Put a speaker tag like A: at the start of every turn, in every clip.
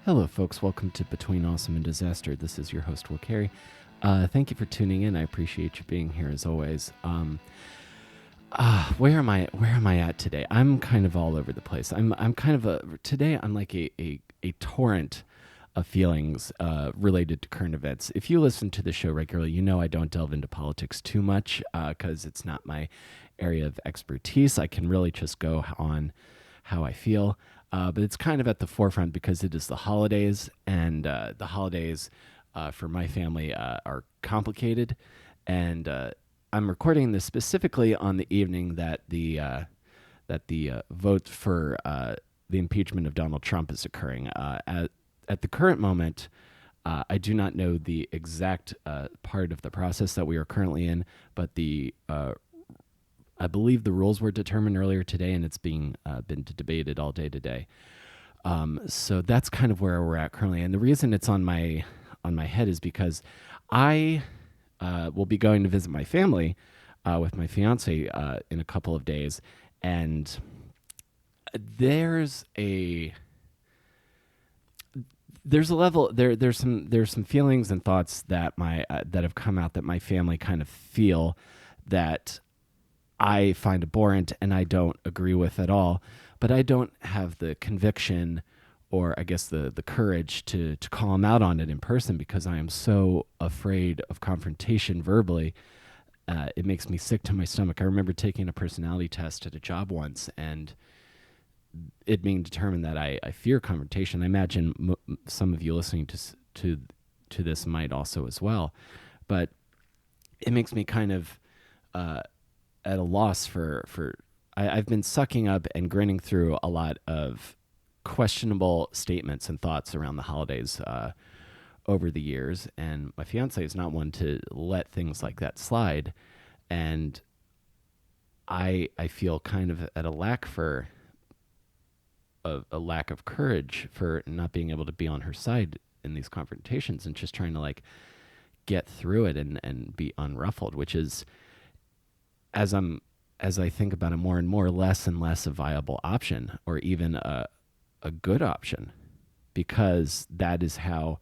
A: Hello, folks. Welcome to Between Awesome and Disaster. This is your host, Will Carey. Thank you for tuning in. I appreciate you being here as always. Where am I at today? I'm kind of all over the place. I'm today. I'm like a torrent of feelings related to current events. If you listen to the show regularly, you know I don't delve into politics too much because it's not my area of expertise. I can really just go on how I feel. But it's kind of at the forefront because it is the holidays, and the holidays for my family are complicated. And I'm recording this specifically on the evening that the vote for the impeachment of Donald Trump is occurring. At the current moment, I do not know the exact part of the process that we are currently in, but I believe the rules were determined earlier today, and it's been debated all day today. So that's kind of where we're at currently. And the reason it's on my head is because I will be going to visit my family with my fiance in a couple of days, and there's a level there's some feelings and thoughts that that have come out that my family kind of feel that I find abhorrent and I don't agree with at all, but I don't have the conviction or I guess the courage to call them out on it in person because I am so afraid of confrontation verbally. It makes me sick to my stomach. I remember taking a personality test at a job once and it being determined that I fear confrontation. I imagine some of you listening to this might also as well, but it makes me kind of at a loss I've been sucking up and grinning through a lot of questionable statements and thoughts around the holidays over the years, and my fiance is not one to let things like that slide, and I feel kind of at a lack of courage for not being able to be on her side in these confrontations and just trying to like get through it and be unruffled, which is as I think about it more and more, less and less a viable option or even a good option, because that is how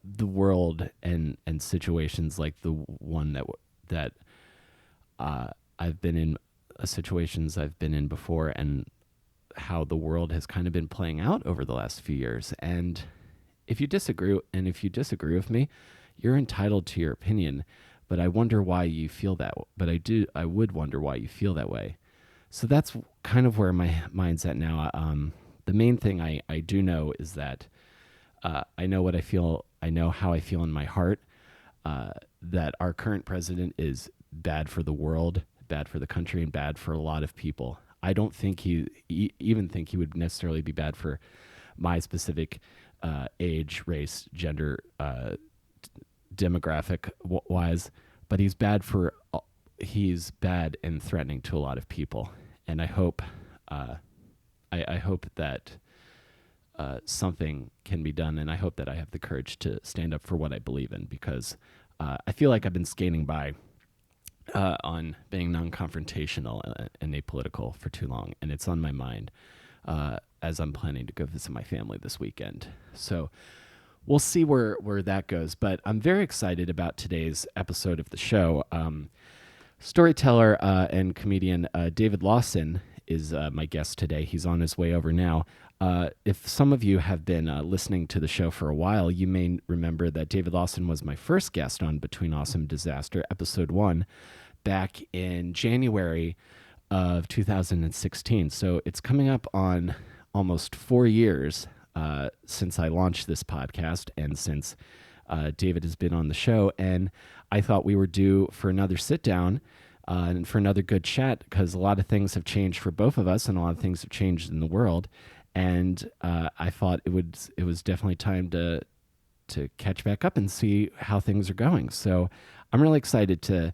A: the world and situations like the one that I've been in, situations I've been in before, and how the world has kind of been playing out over the last few years. And if you disagree with me, you're entitled to your opinion. But I wonder why you feel that. I would wonder why you feel that way. So that's kind of where my mind's at now. The main thing I do know is that I know what I feel. I know how I feel in my heart. That our current president is bad for the world, bad for the country, and bad for a lot of people. I don't think he would necessarily be bad for my specific age, race, gender, demographic wise, but he's bad and threatening to a lot of people. And I hope I hope that something can be done, and I hope that I have the courage to stand up for what I believe in, because I feel like I've been skating by on being non-confrontational and apolitical for too long, and it's on my mind as I'm planning to go visit my family this weekend. So we'll see where that goes, but I'm very excited about today's episode of the show. Storyteller and comedian David Lawson is my guest today. He's on his way over now. If some of you have been listening to the show for a while, you may remember that David Lawson was my first guest on Between Awesome and Disaster, episode 1, back in January of 2016. So it's coming up on almost 4 years since I launched this podcast and since David has been on the show. And I thought we were due for another sit down and for another good chat, because a lot of things have changed for both of us and a lot of things have changed in the world. And I thought it was definitely time to catch back up and see how things are going. So I'm really excited to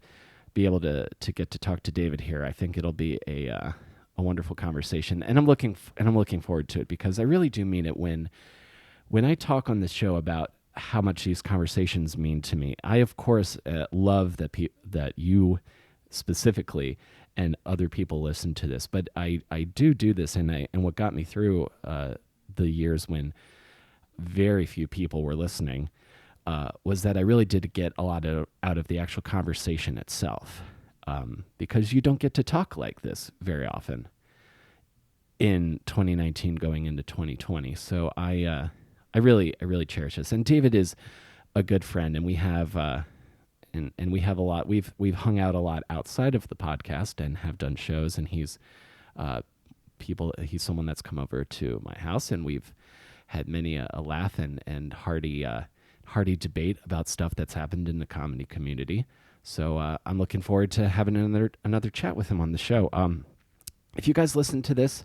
A: be able to get to talk to David here. I think it'll be a wonderful conversation, and I'm looking forward to it, because I really do mean it when I talk on this show about how much these conversations mean to me. I of course love that you specifically and other people listen to this, but I do this, and what got me through the years when very few people were listening, was that I really did get a lot out of the actual conversation itself, because you don't get to talk like this very often in 2019 going into 2020. So I really cherish this. And David is a good friend, and we have and we have a lot. We've hung out a lot outside of the podcast and have done shows. And he's He's someone that's come over to my house, and we've had many a laugh and hearty debate about stuff that's happened in the comedy community. So I'm looking forward to having another chat with him on the show. If you guys listen to this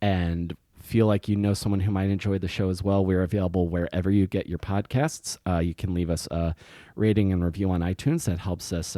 A: and feel like you know someone who might enjoy the show as well, we're available wherever you get your podcasts. You can leave us a rating and review on iTunes. That helps us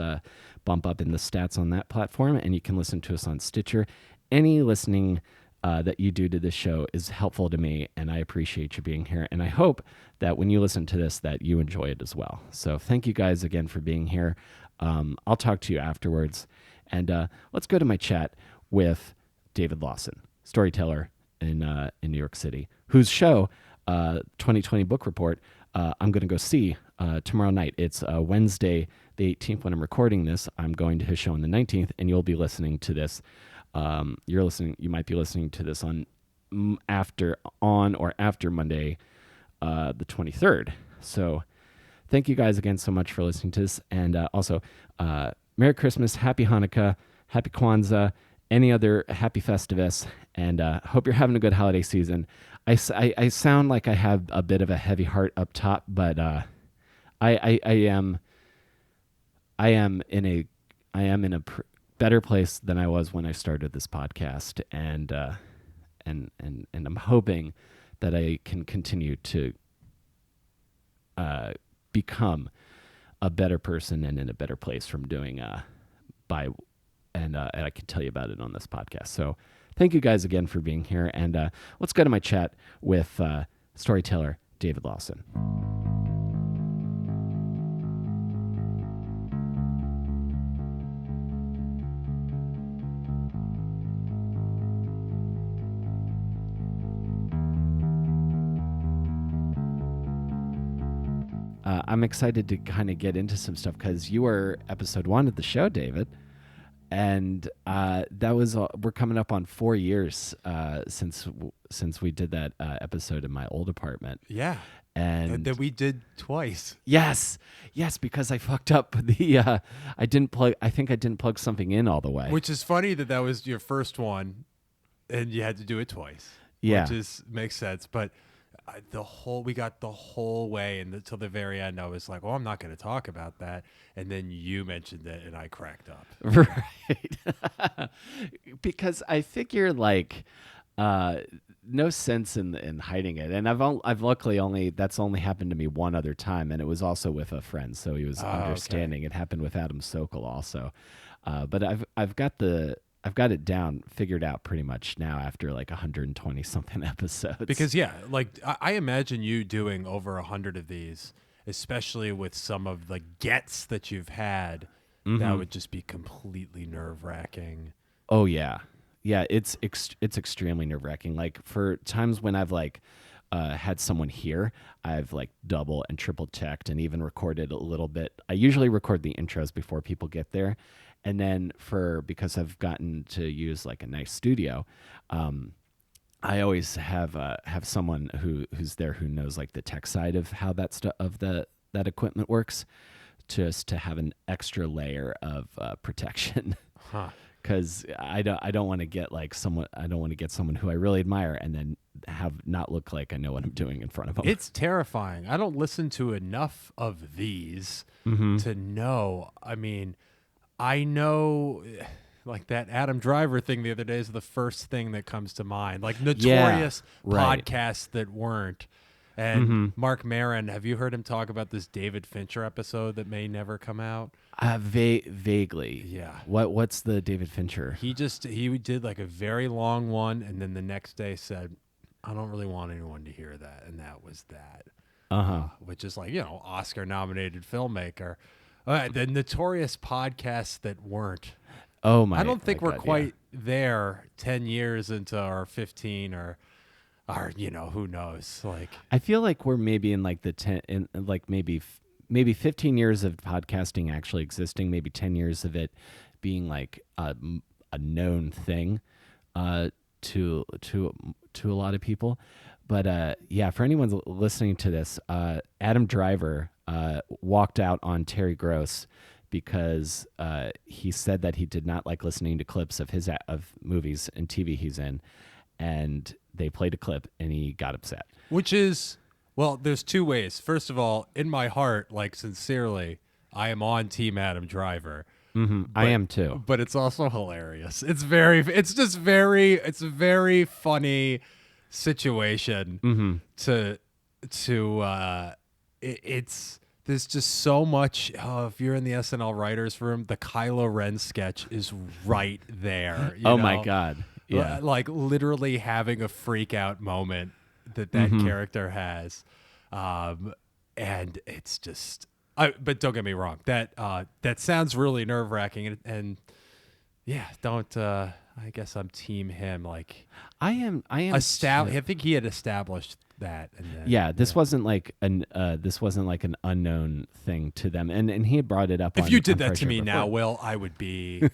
A: bump up in the stats on that platform. And you can listen to us on Stitcher. Any listening that you do to this show is helpful to me, and I appreciate you being here. And I hope that when you listen to this, that you enjoy it as well. So thank you guys again for being here. I'll talk to you afterwards. And let's go to my chat with David Lawson, storyteller in New York City, whose show, 2020 Book Report, I'm going to go see tomorrow night. It's Wednesday, the 18th when I'm recording this. I'm going to his show on the 19th, and you'll be listening to this. You might be listening to this on or after Monday, the 23rd. So thank you guys again so much for listening to this. And also, Merry Christmas, Happy Hanukkah, Happy Kwanzaa, any other happy Festivus, and hope you're having a good holiday season. I sound like I have a bit of a heavy heart up top, but I am in a better place than I was when I started this podcast, and I'm hoping that I can continue to become a better person and in a better place from doing and I can tell you about it on this podcast. So thank you guys again for being here, and let's go to my chat with storyteller David Lawson. I'm excited to kind of get into some stuff because you were episode 1 of the show, David. And that was we're coming up on 4 years since we did that episode in my old apartment.
B: Yeah,
A: and
B: that we did twice.
A: Yes, because I fucked up the. I think I didn't plug something in all the way.
B: Which is funny that was your first one, and you had to do it twice.
A: Yeah,
B: which makes sense. But we got the whole way until the very end. I was like, "Oh, I'm not going to talk about that." And then you mentioned it, and I cracked up.
A: Right, because I figure like, no sense in hiding it. And I've luckily that's only happened to me one other time, and it was also with a friend, so he was understanding. Okay. It happened with Adam Sokol also, but I've got it figured out pretty much now after like 120 something episodes.
B: Because like I imagine you doing over 100 of these, especially with some of the gets that you've had, that would just be completely nerve-wracking.
A: Oh yeah. Yeah, it's extremely nerve-wracking. Like for times when I've like had someone here, I've like double and triple checked and even recorded a little bit. I usually record the intros before people get there. And then because I've gotten to use like a nice studio, I always have someone who's there who knows like the tech side of how that equipment works, just to have an extra layer of protection.
B: Huh.
A: Because I don't want to get like someone. I don't want to get someone who I really admire and then have not look like I know what I'm doing in front of them.
B: It's terrifying. I don't listen to enough of these to know. I mean, I know, like that Adam Driver thing the other day is the first thing that comes to mind. Like notorious podcasts that weren't. And Mark Maron, have you heard him talk about this David Fincher episode that may never come out?
A: Vaguely.
B: Yeah.
A: What's the David Fincher?
B: He did like a very long one, and then the next day said, "I don't really want anyone to hear that," and that was that. Which is like, Oscar-nominated filmmaker. The notorious podcasts that weren't.
A: Oh my!
B: I don't think we're quite there 10 years into our 15 or. or who knows? Like,
A: I feel like we're maybe in like the 10, in like maybe 15 years of podcasting actually existing, maybe 10 years of it being like a known thing to a lot of people. But yeah, for anyone listening to this, Adam Driver walked out on Terry Gross because he said that he did not like listening to clips of of movies and TV he's in, and they played a clip and he got upset.
B: which is, well, there's two ways. First of all, in my heart, like sincerely, I am on Team Adam Driver.
A: I am too.
B: But it's also hilarious. It's a very funny situation it's there's just so much. If you're in the SNL writers room, the Kylo Ren sketch is right there.
A: Oh my God. Yeah.
B: Like literally having a freak out moment that character has. And it's just, but don't get me wrong. That sounds really nerve wracking. And yeah, don't, I guess I'm team him. Like
A: I am.
B: I think he had established that. And then,
A: yeah, this wasn't like an unknown thing to them, and he had brought it up.
B: If you did that to me now, Will, I would be,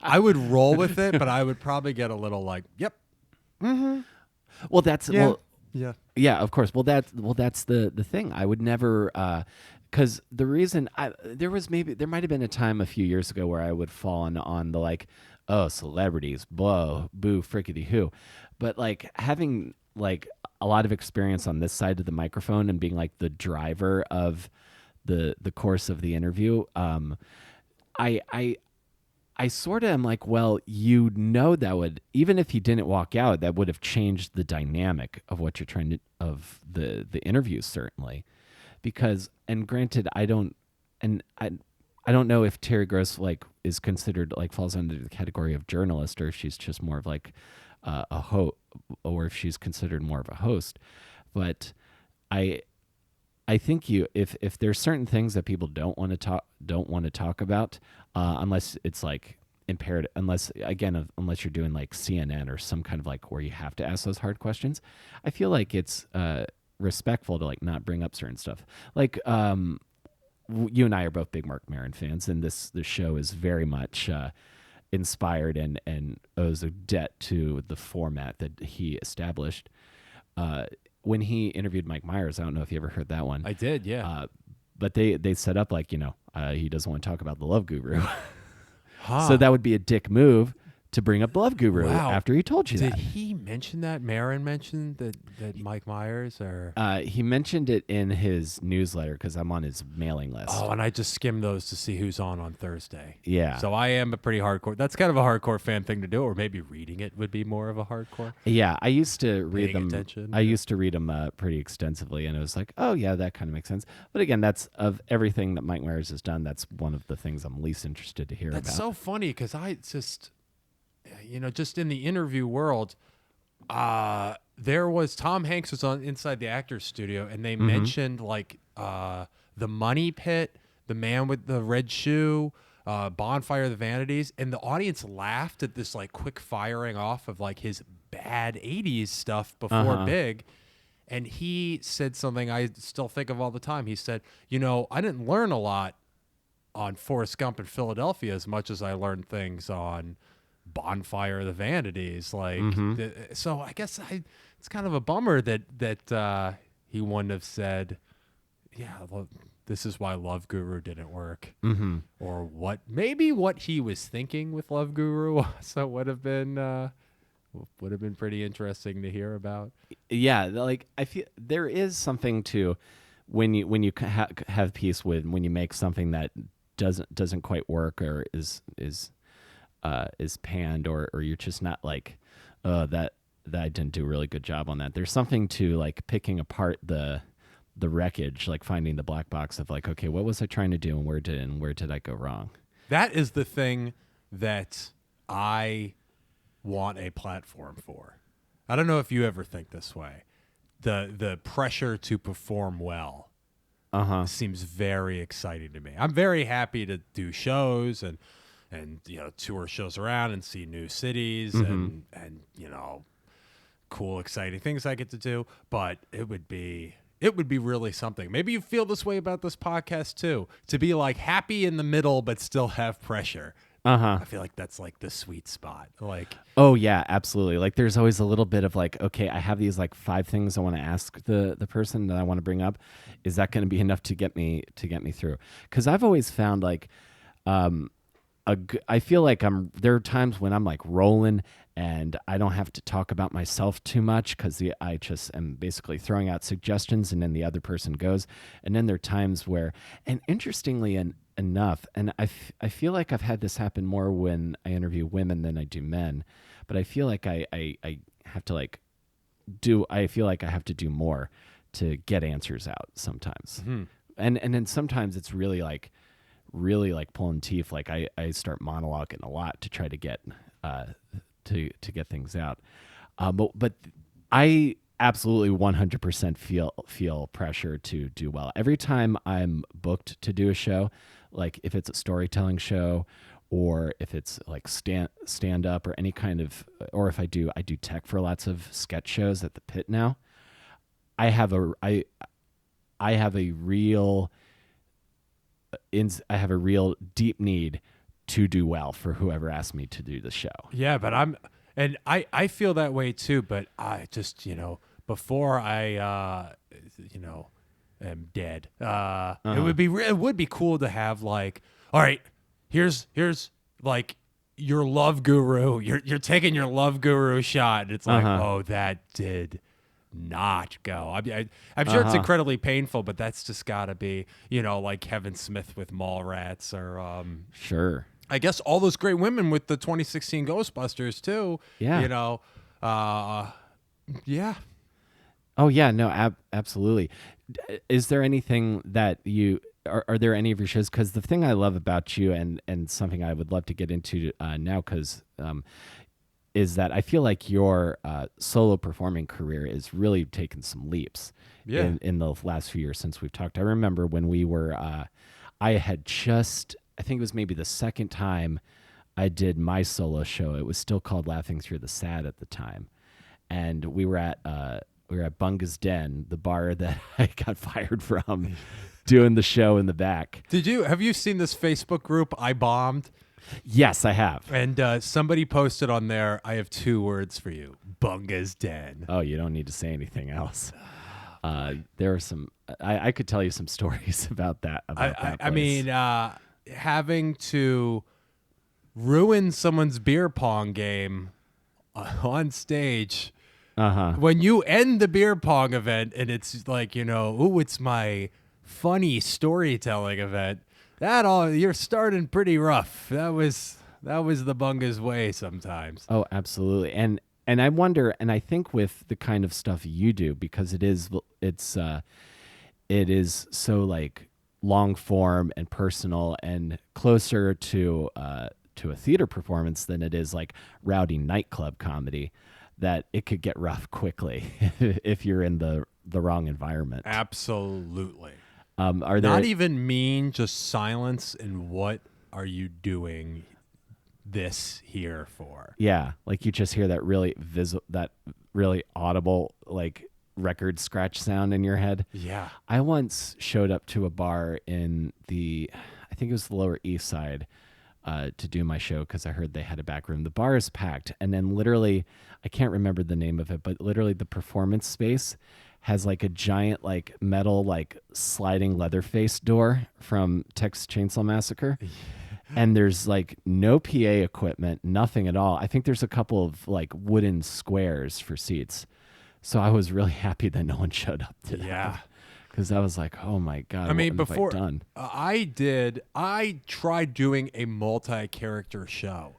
B: I would roll with it, but I would probably get a little like, yep.
A: Mm-hmm. Well, that's yeah, of course. Well, that's the thing. I would never. Because the reason there might have been a time a few years ago where I would fall on the like, oh, celebrities, boo, frickety who, but like having like a lot of experience on this side of the microphone and being like the driver of the course of the interview, I sort of am like, well, that would, even if he didn't walk out, that would have changed the dynamic of what you're trying to, of the interview, certainly. Because, and granted, I don't know if Terry Gross like is considered like falls under the category of journalist, or if she's just more of like a host, or if she's considered more of a host. But I think if there's certain things that people don't want to talk about, unless it's like imperative, unless you're doing like CNN or some kind of like where you have to ask those hard questions, I feel like it's respectful to like not bring up certain stuff. Like you and I are both big Mark Maron fans, and this show is very much inspired and owes a debt to the format that he established. When he interviewed Mike Myers, I don't know if you ever heard that one.
B: I did, yeah.
A: But they set up like, he doesn't want to talk about the Love Guru. So that would be a dick move to bring up the Love Guru after he told you that.
B: Did he mention that? Maron mentioned that Mike Myers, or
A: he mentioned it in his newsletter because I'm on his mailing list.
B: Oh, and I just skimmed those to see who's on Thursday.
A: Yeah.
B: So I am a pretty hardcore. That's kind of a hardcore fan thing to do, or maybe reading it would be more of a hardcore.
A: Yeah, I used to read them.
B: Attention.
A: I used to read them pretty extensively, and it was like, oh yeah, that kind of makes sense. But again, that's of everything that Mike Myers has done, that's one of the things I'm least interested to hear about.
B: That's so funny because I just. Just in the interview world, there was Tom Hanks was on Inside the Actors Studio, and they mentioned like the Money Pit, the Man with the Red Shoe, Bonfire of the Vanities, and the audience laughed at this like quick firing off of like his bad '80s stuff before Big. And he said something I still think of all the time. He said, I didn't learn a lot on Forrest Gump in Philadelphia as much as I learned things on Bonfire of the Vanities, like so I guess it's kind of a bummer that he wouldn't have said, this is why Love Guru didn't work, or what he was thinking with Love Guru. So would have been pretty interesting to hear about.
A: Yeah, like I feel there is something to when you have peace with when you make something that doesn't quite work or is panned, or you're just not like, that I didn't do a really good job on that. There's something to like picking apart the wreckage, like finding the black box of like, okay, what was I trying to do and where did I go wrong?
B: That is the thing that I want a platform for. I don't know if you ever think this way. The pressure to perform well seems very exciting to me. I'm very happy to do shows and tour shows around and see new cities and cool, exciting things I get to do, but it would be really something. Maybe you feel this way about this podcast too, to be like happy in the middle but still have pressure. I feel like that's like the sweet spot. Like,
A: oh yeah, absolutely. Like there's always a little bit of like, okay, I have these like 5 things I want to ask the person that I want to bring up. Is that going to be enough to get me through? Because I've always found like, I feel like there are times when I'm like rolling and I don't have to talk about myself too much because I just am basically throwing out suggestions and then the other person goes. And then there are times where, and interestingly enough, and I feel like I've had this happen more when I interview women than I do men, but I feel like I have to like I feel like I have to do more to get answers out sometimes. And then sometimes it's really like pulling teeth. Like I start monologuing a lot to try to get to get things out. But I absolutely 100% feel pressure to do well. Every time I'm booked to do a show, like if it's a storytelling show or if it's like stand up or any kind of, or if I do tech for lots of sketch shows at the Pit now, I have a real deep need to do well for whoever asked me to do the show.
B: Yeah, but I feel that way too, but I just, before I am dead, it would be cool to have like, all right, here's like your love guru. You're taking your love guru shot, and it's like, oh, that did not go. I'm sure it's incredibly painful, but that's just got to be, like Kevin Smith with Mallrats or
A: sure.
B: I guess all those great women with the 2016 Ghostbusters too.
A: Yeah.
B: Yeah.
A: Oh yeah, no, absolutely. Is there anything that are there any of your shows? Because the thing I love about you and something I would love to get into now, because is that I feel like your solo performing career is really taken some leaps in the last few years since we've talked. I remember when we were, I think it was maybe the second time I did my solo show. It was still called Laughing Through the Sad at the time. And we were at Bunga's Den, the bar that I got fired from, doing the show in the back.
B: Have you seen this Facebook group, I Bombed?
A: Yes, I have.
B: And somebody posted on there, I have 2 words for you, Bunga's Den.
A: Oh, you don't need to say anything else. There are some, I could tell you some stories about that.
B: I mean, having to ruin someone's beer pong game on stage when you end the beer pong event and it's like, it's my funny storytelling event. You're starting pretty rough. That was the Bunga's way sometimes.
A: Oh, absolutely. And I wonder, and I think with the kind of stuff you do, because it is so like long form and personal and closer to a theater performance than it is like rowdy nightclub comedy, that it could get rough quickly if you're in the wrong environment.
B: Absolutely.
A: Are there
B: not even mean, just silence, and what are you doing this here for?
A: Yeah, like you just hear that really audible like record scratch sound in your head.
B: Yeah.
A: I once showed up to a bar in I think it was the Lower East Side, to do my show because I heard they had a back room. The bar is packed, and then literally, I can't remember the name of it, but literally the performance space has like a giant like metal like sliding Leatherface door from Texas Chainsaw Massacre. And there's like no PA equipment, nothing at all. I think there's a couple of like wooden squares for seats. So I was really happy that no one showed up to that.
B: Yeah.
A: Because I was like, oh my God,
B: I mean,
A: what have
B: before
A: I done?
B: I tried doing a multi-character show.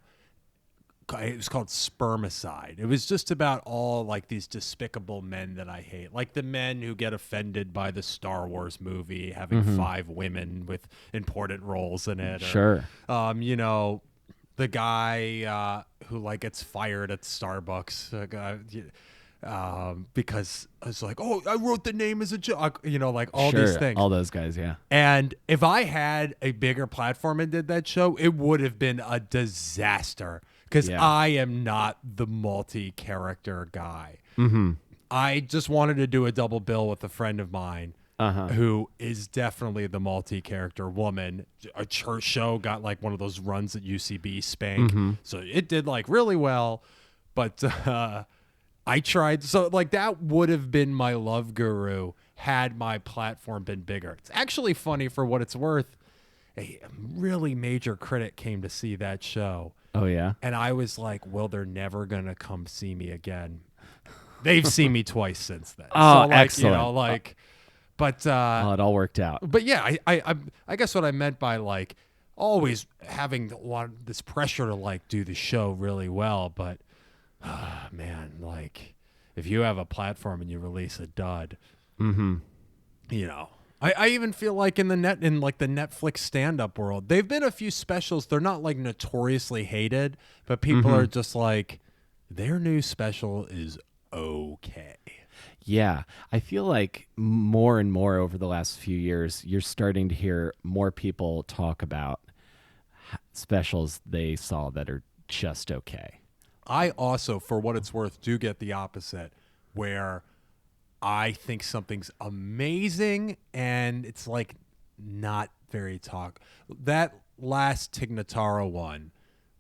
B: It was called Spermicide. It was just about all like these despicable men that I hate, like the men who get offended by the Star Wars movie having 5 women with important roles in it.
A: Sure.
B: Or, the guy who like gets fired at Starbucks. Because I was like, oh, I wrote the name as a joke, like all these things.
A: All those guys, yeah.
B: And if I had a bigger platform and did that show, it would have been a disaster. because
A: Yeah.
B: I am not the multi-character guy.
A: Mm-hmm.
B: I just wanted to do a double bill with a friend of mine who is definitely the multi-character woman. Her show got like one of those runs at UCB Spank, so it did like really well. But I tried, so like that would have been my Love Guru had my platform been bigger. It's actually funny, for what it's worth. A really major critic came to see that show.
A: Oh yeah.
B: And I was like, well, they're never going to come see me again. They've seen me twice since then.
A: Oh,
B: so like,
A: excellent.
B: You know, like, but
A: Well, it all worked out.
B: but yeah, I guess what I meant by like always having this pressure to like do the show really well, but man, like if you have a platform and you release a dud, you know. I even feel like in the Netflix stand-up world, they've been a few specials. They're not like notoriously hated, but people are just like, their new special is okay.
A: Yeah, I feel like more and more over the last few years, you're starting to hear more people talk about specials they saw that are just okay.
B: I also, for what it's worth, do get the opposite, where I think something's amazing and it's like not very That last Tig Notaro one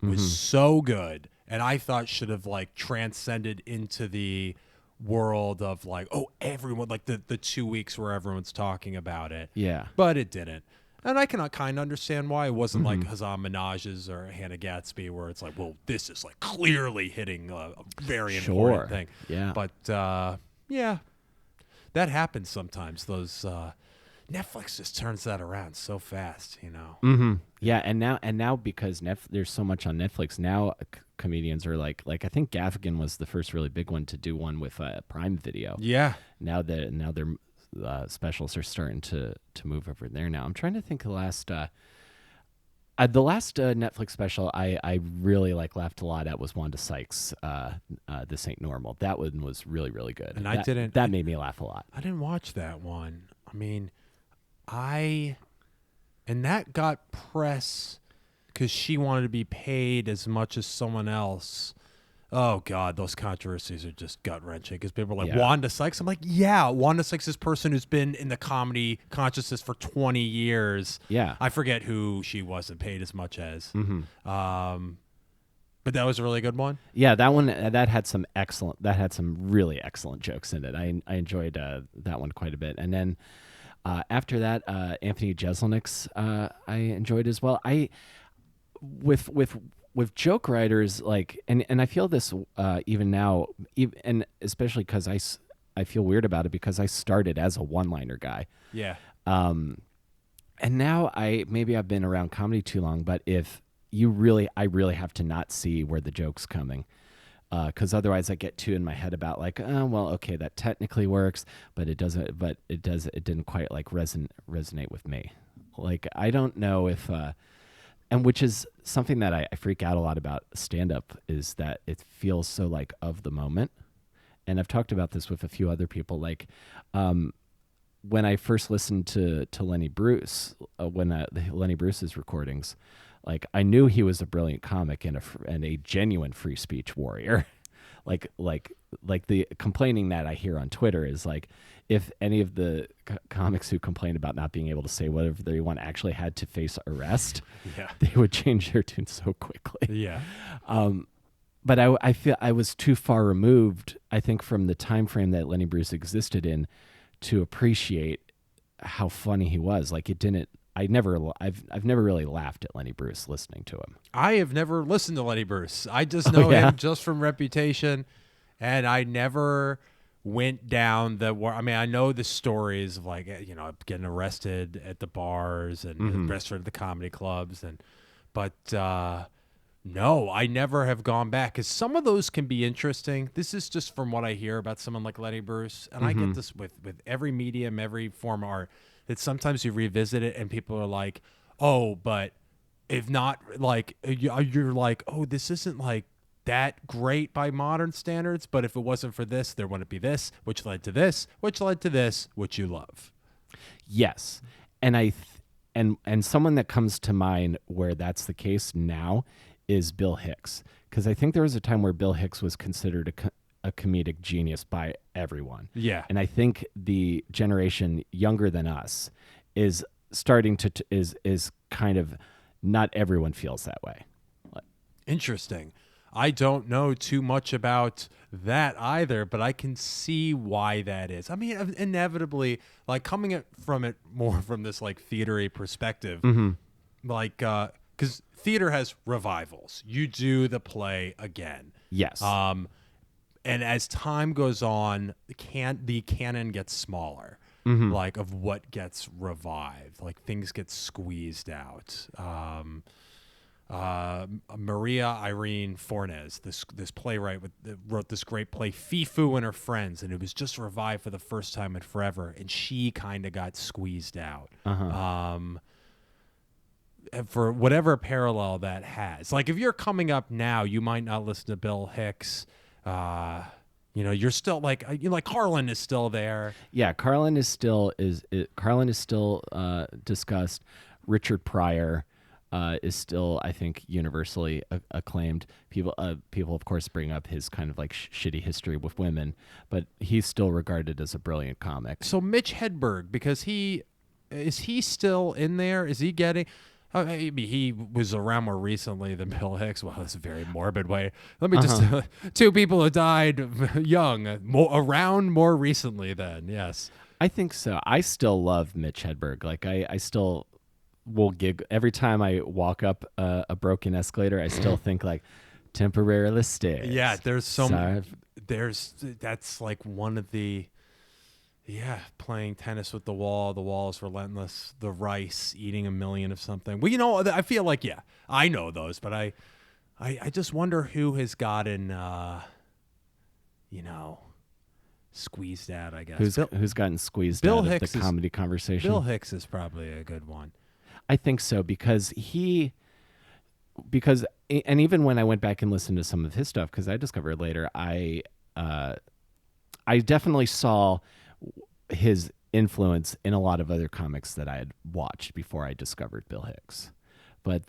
B: was so good, and I thought should have like transcended into the world of like, oh, everyone, like the 2 weeks where everyone's talking about it.
A: Yeah.
B: But it didn't. And I cannot kind of understand why. It wasn't like Hazan Minaj's or Hannah Gatsby, where it's like, well, this is like clearly hitting a very important thing.
A: Yeah.
B: But yeah, that happens sometimes. Those Netflix just turns that around so fast, you know.
A: Yeah, and now because there's so much on Netflix now, comedians are like I think Gaffigan was the first really big one to do one with Prime Video.
B: Yeah.
A: Now their specials are starting to move over there. Now I'm trying to think of the last Netflix special I really laughed a lot at was Wanda Sykes. This Ain't Normal. That one was really, really good.
B: And
A: that made me laugh a lot.
B: I didn't watch that one. I mean, and that got press because she wanted to be paid as much as someone else. Oh, God, those controversies are just gut-wrenching because people are like, Wanda Sykes? I'm like, yeah, Wanda Sykes is this person who's been in the comedy consciousness for 20 years.
A: Yeah.
B: I forget who she wasn't paid as much as. But that was a really good one.
A: Yeah, that one that had some really excellent jokes in it. I enjoyed that one quite a bit. And then after that, Anthony Jeselnik's I enjoyed as well. With joke writers, like, and I feel this even now, and especially because I feel weird about it because I started as a one-liner guy.
B: Yeah.
A: And now I've been around comedy too long, but if I really have to not see where the joke's coming, because otherwise I get too in my head about like, oh, well, okay, that technically works, but it doesn't. But it didn't quite like resonate with me. Like I don't know if. And which is something that I freak out a lot about stand-up is that it feels so like of the moment. And I've talked about this with a few other people. Like when I first listened to Lenny Bruce, Lenny Bruce's recordings, like I knew he was a brilliant comic and a genuine free speech warrior. like the complaining that I hear on Twitter is like, if any of the comics who complain about not being able to say whatever they want actually had to face arrest, they would change their tune so quickly.
B: Yeah.
A: But I feel I was too far removed, I think, from the time frame that Lenny Bruce existed in to appreciate how funny he was. Like I've never really laughed at Lenny Bruce listening to him.
B: I have never listened to Lenny Bruce. I just know him just from reputation, and I never went down I know the stories of like, you know, getting arrested at the bars and arrested at the comedy clubs, but no, I never have gone back because some of those can be interesting. This is just from what I hear about someone like Lenny Bruce, and I get this with every medium, every form of art, that sometimes you revisit it and people are like, oh, but if not, like you're like, oh, this isn't like that great by modern standards, but if it wasn't for this, there wouldn't be this, which led to this, which led to this, which you love.
A: Yes, and and someone that comes to mind where that's the case now is Bill Hicks, because I think there was a time where Bill Hicks was considered a comedic genius by everyone.
B: Yeah.
A: And I think the generation younger than us is starting to is kind of, not everyone feels that way.
B: Interesting. I don't know too much about that either, but I can see why that is. I mean, inevitably, like coming from it more from this like theatery perspective, like because theater has revivals. You do the play again.
A: Yes.
B: And as time goes on, the canon gets smaller. Like of what gets revived, like things get squeezed out. Maria Irene Fornes, this playwright wrote this great play, Fifu and Her Friends, and it was just revived for the first time in forever, and she kind of got squeezed out. And for whatever parallel that has, like if you're coming up now, you might not listen to Bill Hicks. You're still like Carlin is still there.
A: Yeah, Carlin is still discussed. Richard Pryor is still, I think, universally acclaimed. People, of course, bring up his kind of like shitty history with women, but he's still regarded as a brilliant comic.
B: So Mitch Hedberg, because is he still in there? Is he getting? Maybe he was around more recently than Bill Hicks. Well, that's a very morbid way. Let me just two people who died young, around more recently. Then yes,
A: I think so. I still love Mitch Hedberg. Like I still will giggle every time I walk up a broken escalator. I still think like temporarily stairs.
B: Yeah, that's like one of the. Yeah, playing tennis with the wall. The wall is relentless. The rice, eating a million of something. Well, I feel like, yeah, I know those, but I just wonder who has gotten, squeezed out, I guess.
A: Who's gotten squeezed out of the comedy conversation?
B: Bill Hicks is probably a good one.
A: I think so, because and even when I went back and listened to some of his stuff, because I discovered later, I definitely saw his influence in a lot of other comics that I had watched before I discovered Bill Hicks. But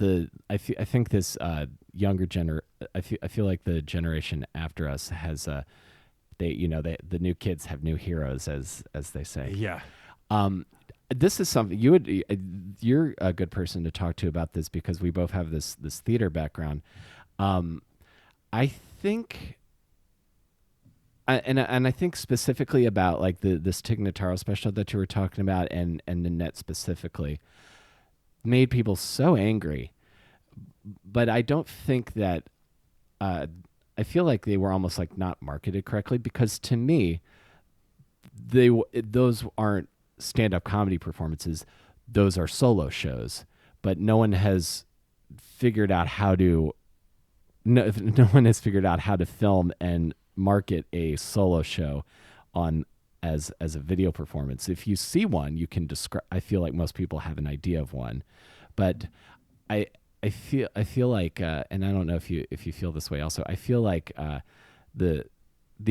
A: I think this younger I feel like the generation after us has the new kids have new heroes, as they say.
B: Yeah.
A: This is something you're a good person to talk to about this, because we both have this theater background. I think. And I think specifically about like this Tig Notaro special that you were talking about, and Nanette specifically, made people so angry. But I don't think that I feel like they were almost like not marketed correctly, because to me, those aren't stand-up comedy performances; those are solo shows. But no one has figured out how to. No one has figured out how to film and market a solo show as a video performance. If you see one, you can describe. I feel like most people have an idea of one, but I feel like, and I don't know if you feel this way also. I feel like the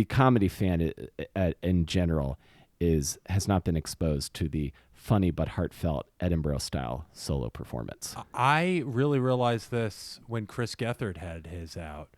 A: comedy fan in general has not been exposed to the funny but heartfelt Edinburgh style solo performance.
B: I really realized this when Chris Gethard had his out.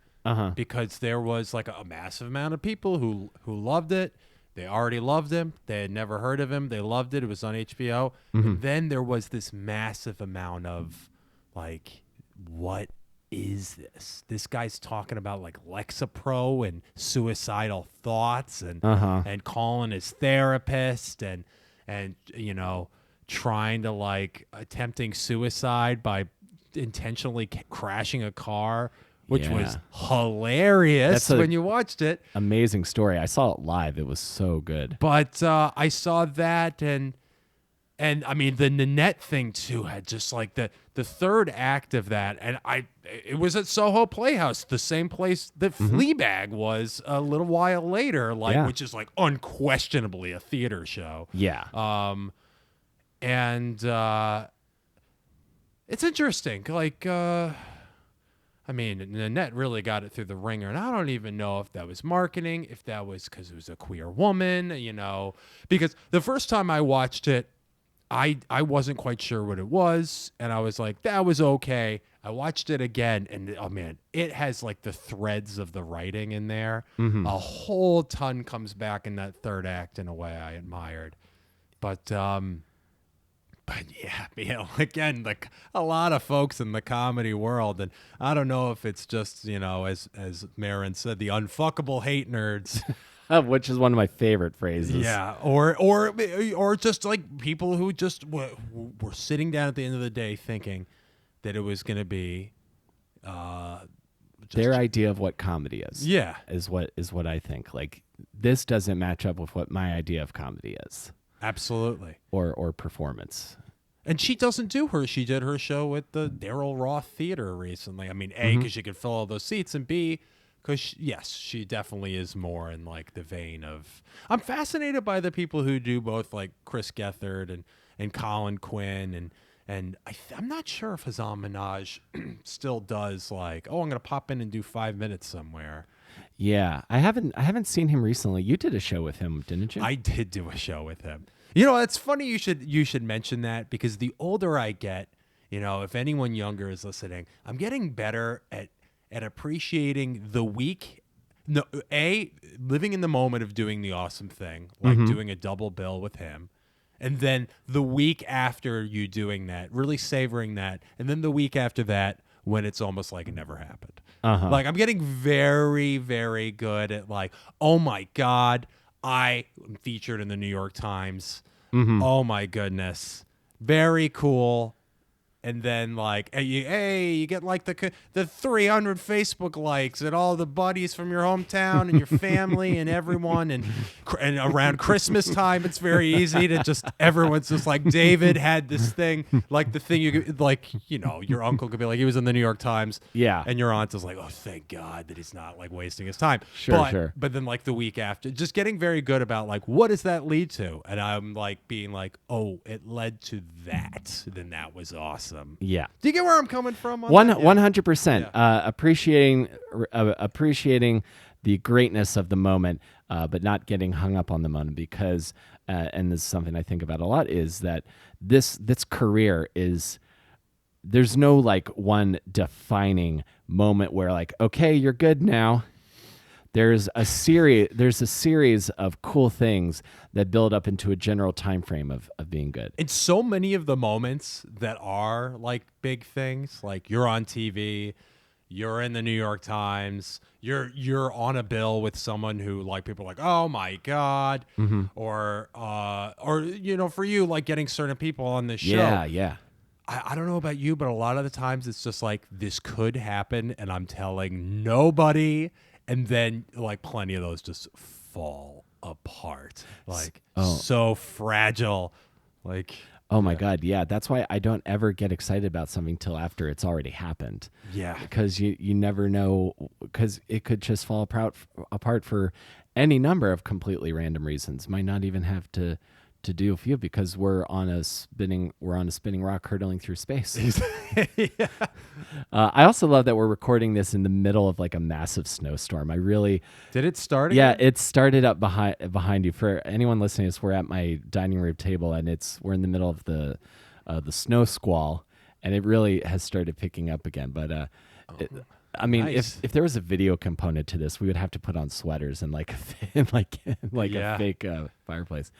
B: Because there was like a massive amount of people who loved it. They already loved him. They had never heard of him. They loved it. It was on HBO. And then there was this massive amount of like, what is this? This guy's talking about like Lexapro and suicidal thoughts and calling his therapist and trying to like attempting suicide by intentionally crashing a car. Which was hilarious when you watched it.
A: Amazing story. I saw it live. It was so good.
B: But I saw that, and I mean the Nanette thing too had just like the third act of that, and it was at Soho Playhouse, the same place that Fleabag was a little while later, which is like unquestionably a theater show.
A: Yeah.
B: And it's interesting, like. I mean, Nanette really got it through the ringer, and I don't even know if that was marketing, if that was because it was a queer woman, because the first time I watched it, I wasn't quite sure what it was, and I was like, that was okay. I watched it again, and oh man, it has like the threads of the writing in there. A whole ton comes back in that third act in a way I admired. But yeah, again, like a lot of folks in the comedy world, and I don't know if it's just, as Marin said, the unfuckable hate nerds.
A: Which is one of my favorite phrases.
B: Yeah, or just like people who just were sitting down at the end of the day thinking that it was going to be
A: their idea of what comedy is.
B: Yeah,
A: is what I think. Like, this doesn't match up with what my idea of comedy is.
B: Absolutely.
A: Or performance.
B: And she doesn't do she did her show at the Daryl Roth Theater recently. I mean, A, because she could fill all those seats, and B, because, yes, she definitely is more in, like, the vein of... I'm fascinated by the people who do both, like, Chris Gethard and Colin Quinn, and I'm not sure if Hasan Minhaj still does, like, I'm going to pop in and do 5 minutes somewhere.
A: Yeah, I haven't seen him recently. You did a show with him, didn't you?
B: I did do a show with him. It's funny you should mention that, because the older I get, if anyone younger is listening, I'm getting better at appreciating the week. No, living in the moment of doing the awesome thing, like doing a double bill with him. And then the week after you doing that, really savoring that. And then the week after that, when it's almost like it never happened. Like, I'm getting very, very good at, like, oh my God, I am featured in the New York Times. Oh my goodness. Very cool. And then, like, you get like the 300 Facebook likes and all the buddies from your hometown and your family and everyone. And around Christmas time, it's very easy to just, everyone's just like, David had this thing, like the thing you could, like, your uncle could be like, he was in the New York Times.
A: Yeah.
B: And your aunt is like, oh, thank God that he's not, like, wasting his time.
A: Sure.
B: But then, like, the week after, just getting very good about, like, what does that lead to? And I'm, like, being like, oh, it led to that. Then that was awesome.
A: Yeah.
B: Do you get where I'm coming from?
A: 100%. Appreciating the greatness of the moment, but not getting hung up on the moment, because, and this is something I think about a lot, is that this career is, there's no like one defining moment where like, okay, you're good now. There's a series of cool things that build up into a general time frame of being good.
B: And so many of the moments that are like big things, like you're on TV, you're in the New York Times, you're on a bill with someone who, like, people are like, oh my God, or for you, like, getting certain people on this show.
A: Yeah.
B: I don't know about you, but a lot of the times it's just like, this could happen, and I'm telling nobody. And then, like, plenty of those just fall apart. Like, so fragile. Like,
A: oh my God, yeah. That's why I don't ever get excited about something till after it's already happened.
B: Yeah.
A: Because you never know, because it could just fall apart for any number of completely random reasons. Might not even have to do with you, because we're on a spinning rock hurtling through space.
B: Yeah.
A: I also love that we're recording this in the middle of like a massive snowstorm.
B: Did it start
A: again?
B: again?
A: Yeah, it started up behind you. For anyone listening, we're at my dining room table, and we're in the middle of the snow squall, and it really has started picking up again. But
B: nice.
A: if there was a video component to this, we would have to put on sweaters and like a fake fireplace.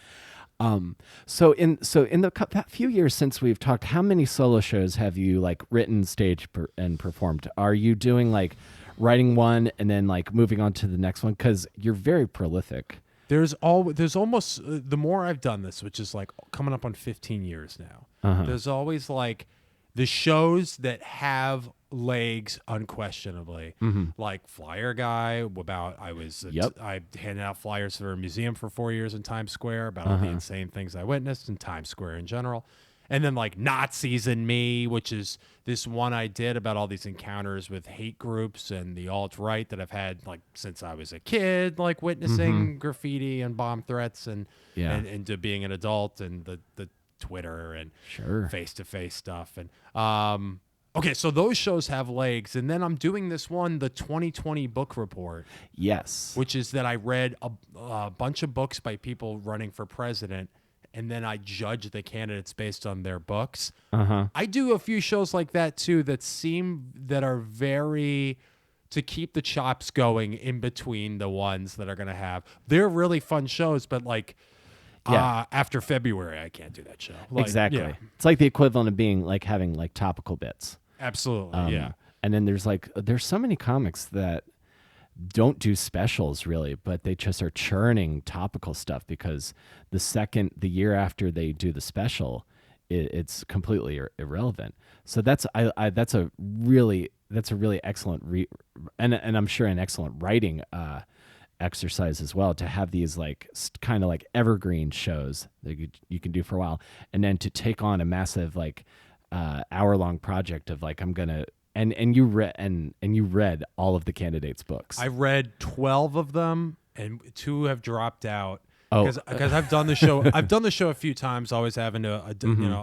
A: So in the few years since we've talked, how many solo shows have you like written, staged, and performed? Are you doing like writing one and then like moving on to the next one? Because you're very prolific.
B: There's almost the more I've done this, which is like coming up on 15 years now. There's always like the shows that have legs, unquestionably, like Flyer Guy. I handed out flyers for a museum for 4 years in Times Square about all the insane things I witnessed in Times Square in general. And then like Nazis and Me, which is this one I did about all these encounters with hate groups and the alt-right that I've had like since I was a kid, like witnessing graffiti and bomb threats and to being an adult, and the Twitter and face-to-face stuff. And okay, so those shows have legs. And then I'm doing this one, the 2020 book report.
A: Yes.
B: Which is that I read a bunch of books by people running for president, and then I judge the candidates based on their books.
A: Uh-huh.
B: I do a few shows like that too that are very to keep the chops going in between the ones that are going to have. They're really fun shows, but like after February, I can't do that show. Like,
A: exactly.
B: yeah.
A: It's like the equivalent of being like having like topical bits.
B: Absolutely. Yeah.
A: And then there's so many comics that don't do specials really, but they just are churning topical stuff because the year after they do the special, it's completely irrelevant. So that's a really excellent and I'm sure an excellent writing exercise as well, to have these like kind of like evergreen shows that you can do for a while, and then to take on a massive like hour-long project of like I'm gonna. And you read all of the candidates' books.
B: I read 12 of them, and 2 have dropped out
A: Oh.
B: because I've done the show. I've done the show a few times, always having to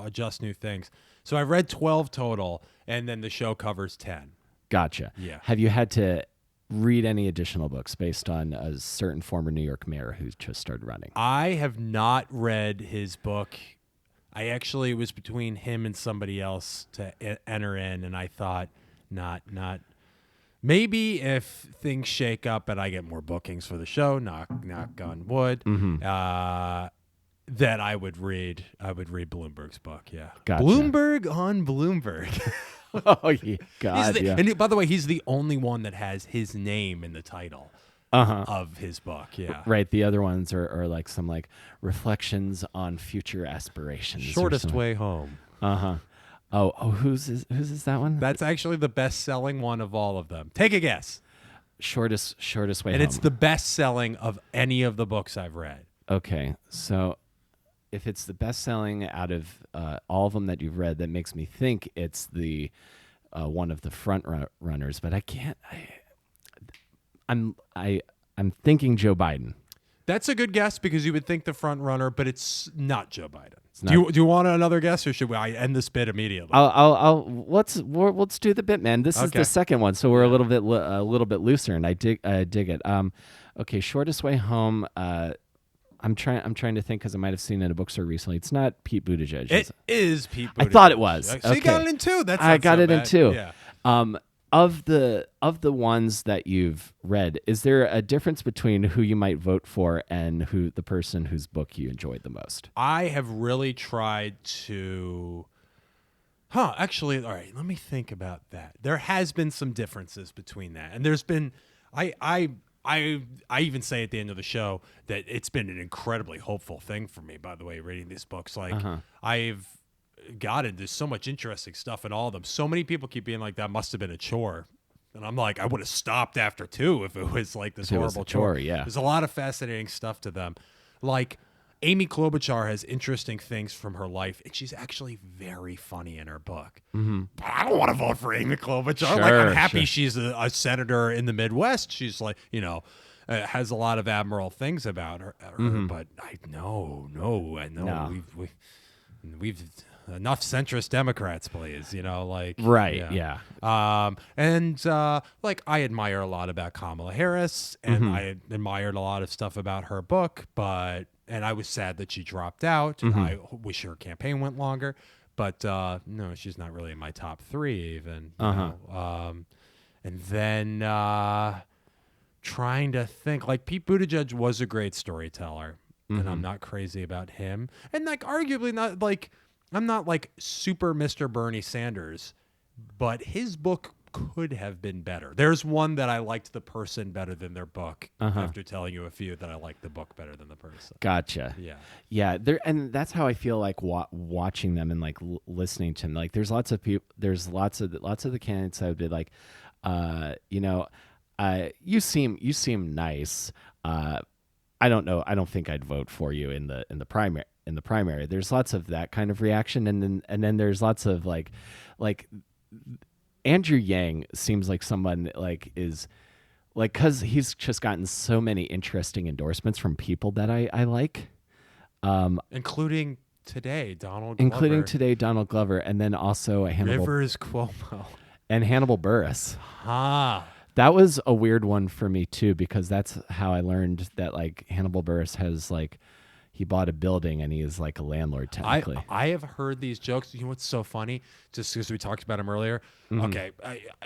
B: adjust new things. So I read 12 total, and then the show covers 10.
A: Gotcha.
B: Yeah.
A: Have you had to read any additional books based on a certain former New York mayor who's just started running?
B: I have not read his book. It was between him and somebody else to enter in, and I thought not. Maybe if things shake up and I get more bookings for the show, knock on wood, that I would read Bloomberg's book. Yeah,
A: Gotcha.
B: Bloomberg on Bloomberg.
A: Oh, yeah. God, yeah.
B: And by the way, he's the only one that has his name in the title. Of his book, yeah.
A: Right. The other ones are like some like reflections on future aspirations.
B: Shortest Way Home.
A: Oh, whose is that one?
B: That's actually the best-selling one of all of them. Take a guess.
A: Shortest Way Home.
B: And it's the best-selling of any of the books I've read.
A: Okay, so if it's the best-selling out of all of them that you've read, that makes me think it's the one of the front runners. But I can't. I'm thinking Joe Biden.
B: That's a good guess because you would think the front runner, but it's not Joe Biden. Do you want another guess, or should I end this bit immediately?
A: Let's do the bit, man. This is the second one, so we're a little bit looser, and I dig it. Okay, Shortest Way Home. I'm trying to think because I might have seen it in a bookstore recently. It's not Pete Buttigieg.
B: It is Pete Buttigieg.
A: I thought it was.
B: So you got it in 2.
A: I got it in 2.
B: Yeah.
A: Of the ones that you've read, is there a difference between who you might vote for and who the person whose book you enjoyed the most?
B: I have really tried to. Actually, all right. Let me think about that. There has been some differences between that, and there's been. I even say at the end of the show that it's been an incredibly hopeful thing for me. By the way, reading these books, like I've got it. There's so much interesting stuff in all of them. So many people keep being like, that must have been a chore. And I'm like, I would have stopped after 2 if it was like this horrible chore.
A: Yeah.
B: There's a lot of fascinating stuff to them. Like Amy Klobuchar has interesting things from her life, and she's actually very funny in her book. But I don't want to vote for Amy Klobuchar. I'm happy she's a senator in the Midwest. She's like, has a lot of admirable things about her. But I know. We've enough centrist Democrats, please.
A: Right, yeah.
B: Like I admire a lot about Kamala Harris, and I admired a lot of stuff about her book, and I was sad that she dropped out. I wish her campaign went longer, but no, she's not really in my top 3 even. And then trying to think, like Pete Buttigieg was a great storyteller, and I'm not crazy about him, and like arguably not like. I'm not like super Mr. Bernie Sanders, but his book could have been better. There's one that I liked the person better than their book after telling you a few that I liked the book better than the person.
A: Gotcha. Yeah. And that's how I feel like watching them and like listening to them. Like there's lots of people, there's lots of the candidates that would be like, you seem nice. I don't know. I don't think I'd vote for you in the primary. In the primary, there's lots of that kind of reaction, and then there's lots of like Andrew Yang seems like someone like is like, because he's just gotten so many interesting endorsements from people that I like,
B: including today Donald
A: Glover, and then also
B: Rivers Cuomo
A: and Hannibal Buress. That was a weird one for me too, because that's how I learned that like Hannibal Buress has like. he bought a building and he is like a landlord technically.
B: I have heard these jokes. You know what's so funny? Just because we talked about him earlier. Okay,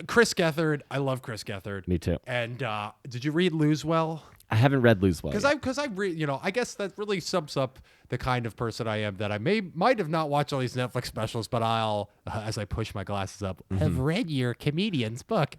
B: Chris Gethard. I love Chris Gethard.
A: Me too.
B: And did you read Lose Well?
A: I haven't read Lose Well
B: Because I read, I guess that really sums up the kind of person I am, that I might have not watched all these Netflix specials, but I'll, as I push my glasses up, have read your comedian's book.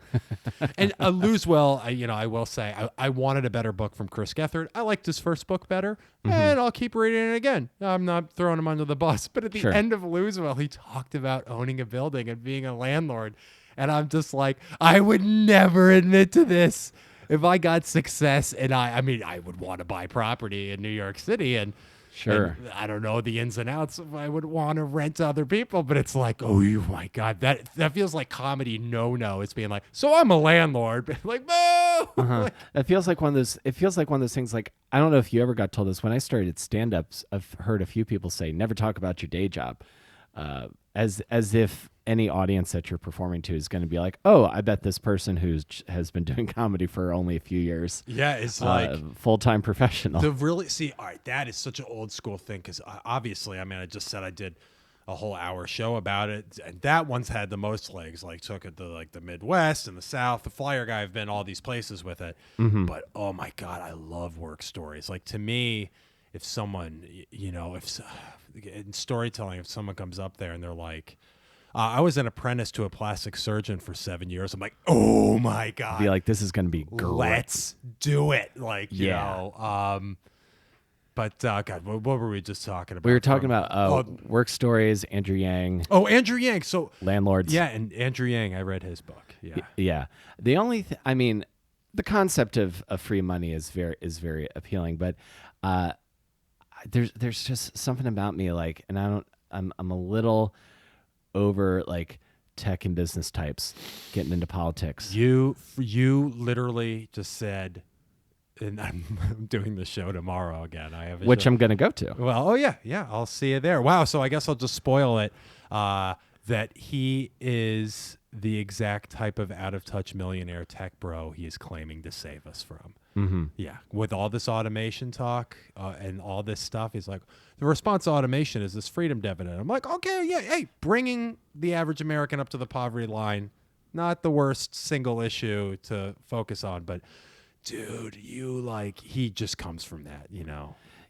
B: And Lose Well, I will say, I wanted a better book from Chris Gethard. I liked his first book better, and I'll keep reading it again. I'm not throwing him under the bus, but at the end of Lose Well, he talked about owning a building and being a landlord, and I'm just like, I would never admit to this. If I got success, and I would want to buy property in New York City, and
A: Sure.
B: and I don't know the ins and outs if I would want to rent to other people, but it's like, oh my God, that feels like comedy no. It's being like, so I'm a landlord. Like, no.
A: It feels like one of those things. Like, I don't know if you ever got told this. When I started stand-ups, I've heard a few people say, never talk about your day job. As if any audience that you're performing to is going to be like, oh, I bet this person has been doing comedy for only a few years.
B: Yeah, it's like
A: full-time professional.
B: To really see, all right, that is such an old school thing, because obviously, I just said I did a whole hour show about it, and that one's had the most legs. Like, took it to like the Midwest and the South. The Flyer guy, I've been all these places with it, but oh my God, I love work stories. Like, to me, if someone, in storytelling, if someone comes up there and they're like, I was an apprentice to a plastic surgeon for 7 years. I'm like, oh my God.
A: Be like, this is going to be great.
B: Let's do it. Like, but God, what were we just talking about?
A: We were talking about work stories, Andrew Yang.
B: Oh, Andrew Yang. So
A: landlords.
B: Yeah. And Andrew Yang, I read his book. Yeah.
A: Yeah. The only the concept of free money is very appealing, but, there's just something about me, like, and I'm a little over like tech and business types getting into politics.
B: You literally just said, and I'm doing the show tomorrow again.
A: Which I'm going to go to.
B: Well, yeah, I'll see you there. Wow, so I guess I'll just spoil it. That he is the exact type of out-of-touch millionaire tech bro he is claiming to save us from.
A: Mm-hmm.
B: Yeah, with all this automation talk and all this stuff, he's like, the response to automation is this freedom dividend. I'm like, okay, yeah, hey, bringing the average American up to the poverty line, not the worst single issue to focus on, but dude, he just comes from that,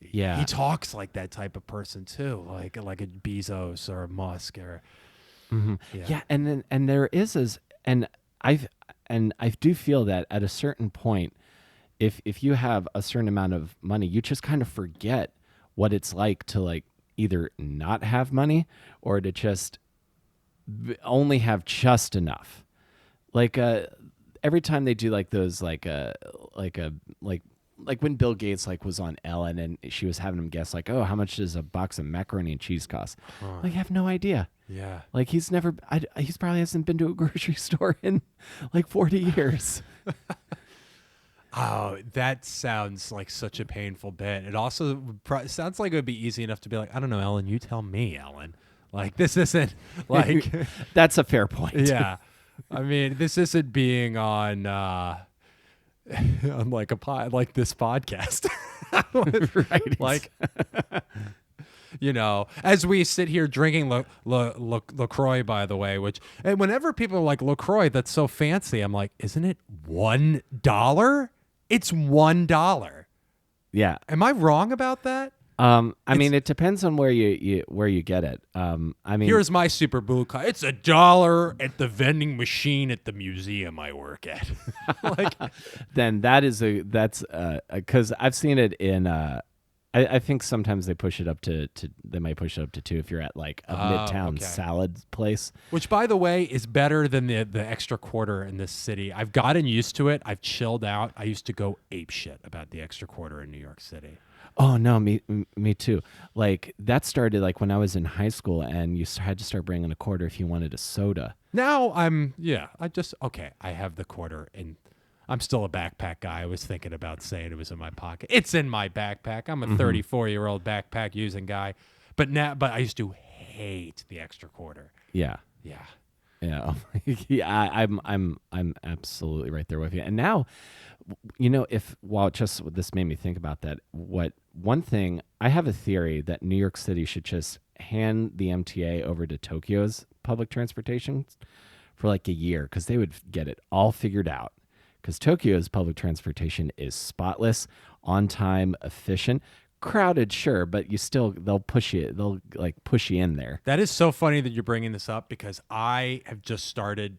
A: Yeah,
B: he talks like that type of person too, like a Bezos or a Musk or.
A: Mm-hmm. Yeah, and there is and I do feel that at a certain point, if you have a certain amount of money, you just kind of forget what it's like to like either not have money or to just only have just enough. Like every time they do like those like when Bill Gates like was on Ellen and she was having him guess like, oh, how much does a box of macaroni and cheese cost? Like, I have no idea.
B: Yeah.
A: Like he's probably hasn't been to a grocery store in like 40 years.
B: Oh, that sounds like such a painful bit. It also sounds like it would be easy enough to be like, I don't know, Ellen, you tell me, Ellen. Like, this isn't like.
A: That's a fair point.
B: Yeah. I mean, this isn't being on like this podcast.
A: Right.
B: Like, as we sit here drinking LaCroix, by the way, and whenever people are like, LaCroix, that's so fancy, I'm like, isn't it $1? It's $1.
A: Yeah.
B: Am I wrong about that?
A: I mean, it depends on where you get it. I mean,
B: here's my Super Bowl card. It's $1 at the vending machine at the museum I work at. Like,
A: then that's because I've seen it in. I think sometimes they push it up to they might push it up to 2 if you're at like a midtown salad place. Which,
B: by the way, is better than the extra quarter in this city. I've gotten used to it. I've chilled out. I used to go ape shit about the extra quarter in New York City.
A: Oh no, me too. Like that started like when I was in high school, and you had to start bringing a quarter if you wanted a soda.
B: Now I have the quarter, and I'm still a backpack guy. I was thinking about saying it was in my pocket. It's in my backpack. I'm a 34-year-old backpack using guy, but I used to hate the extra quarter.
A: Yeah.
B: Yeah.
A: Yeah, yeah. I'm absolutely right there with you. And now, if while just this made me think about that. What one thing I have a theory that New York City should just hand the MTA over to Tokyo's public transportation for like a year because they would get it all figured out. Because Tokyo's public transportation is spotless, on time, efficient, crowded, sure, but they'll push you in there.
B: That is so funny that you're bringing this up because I have just started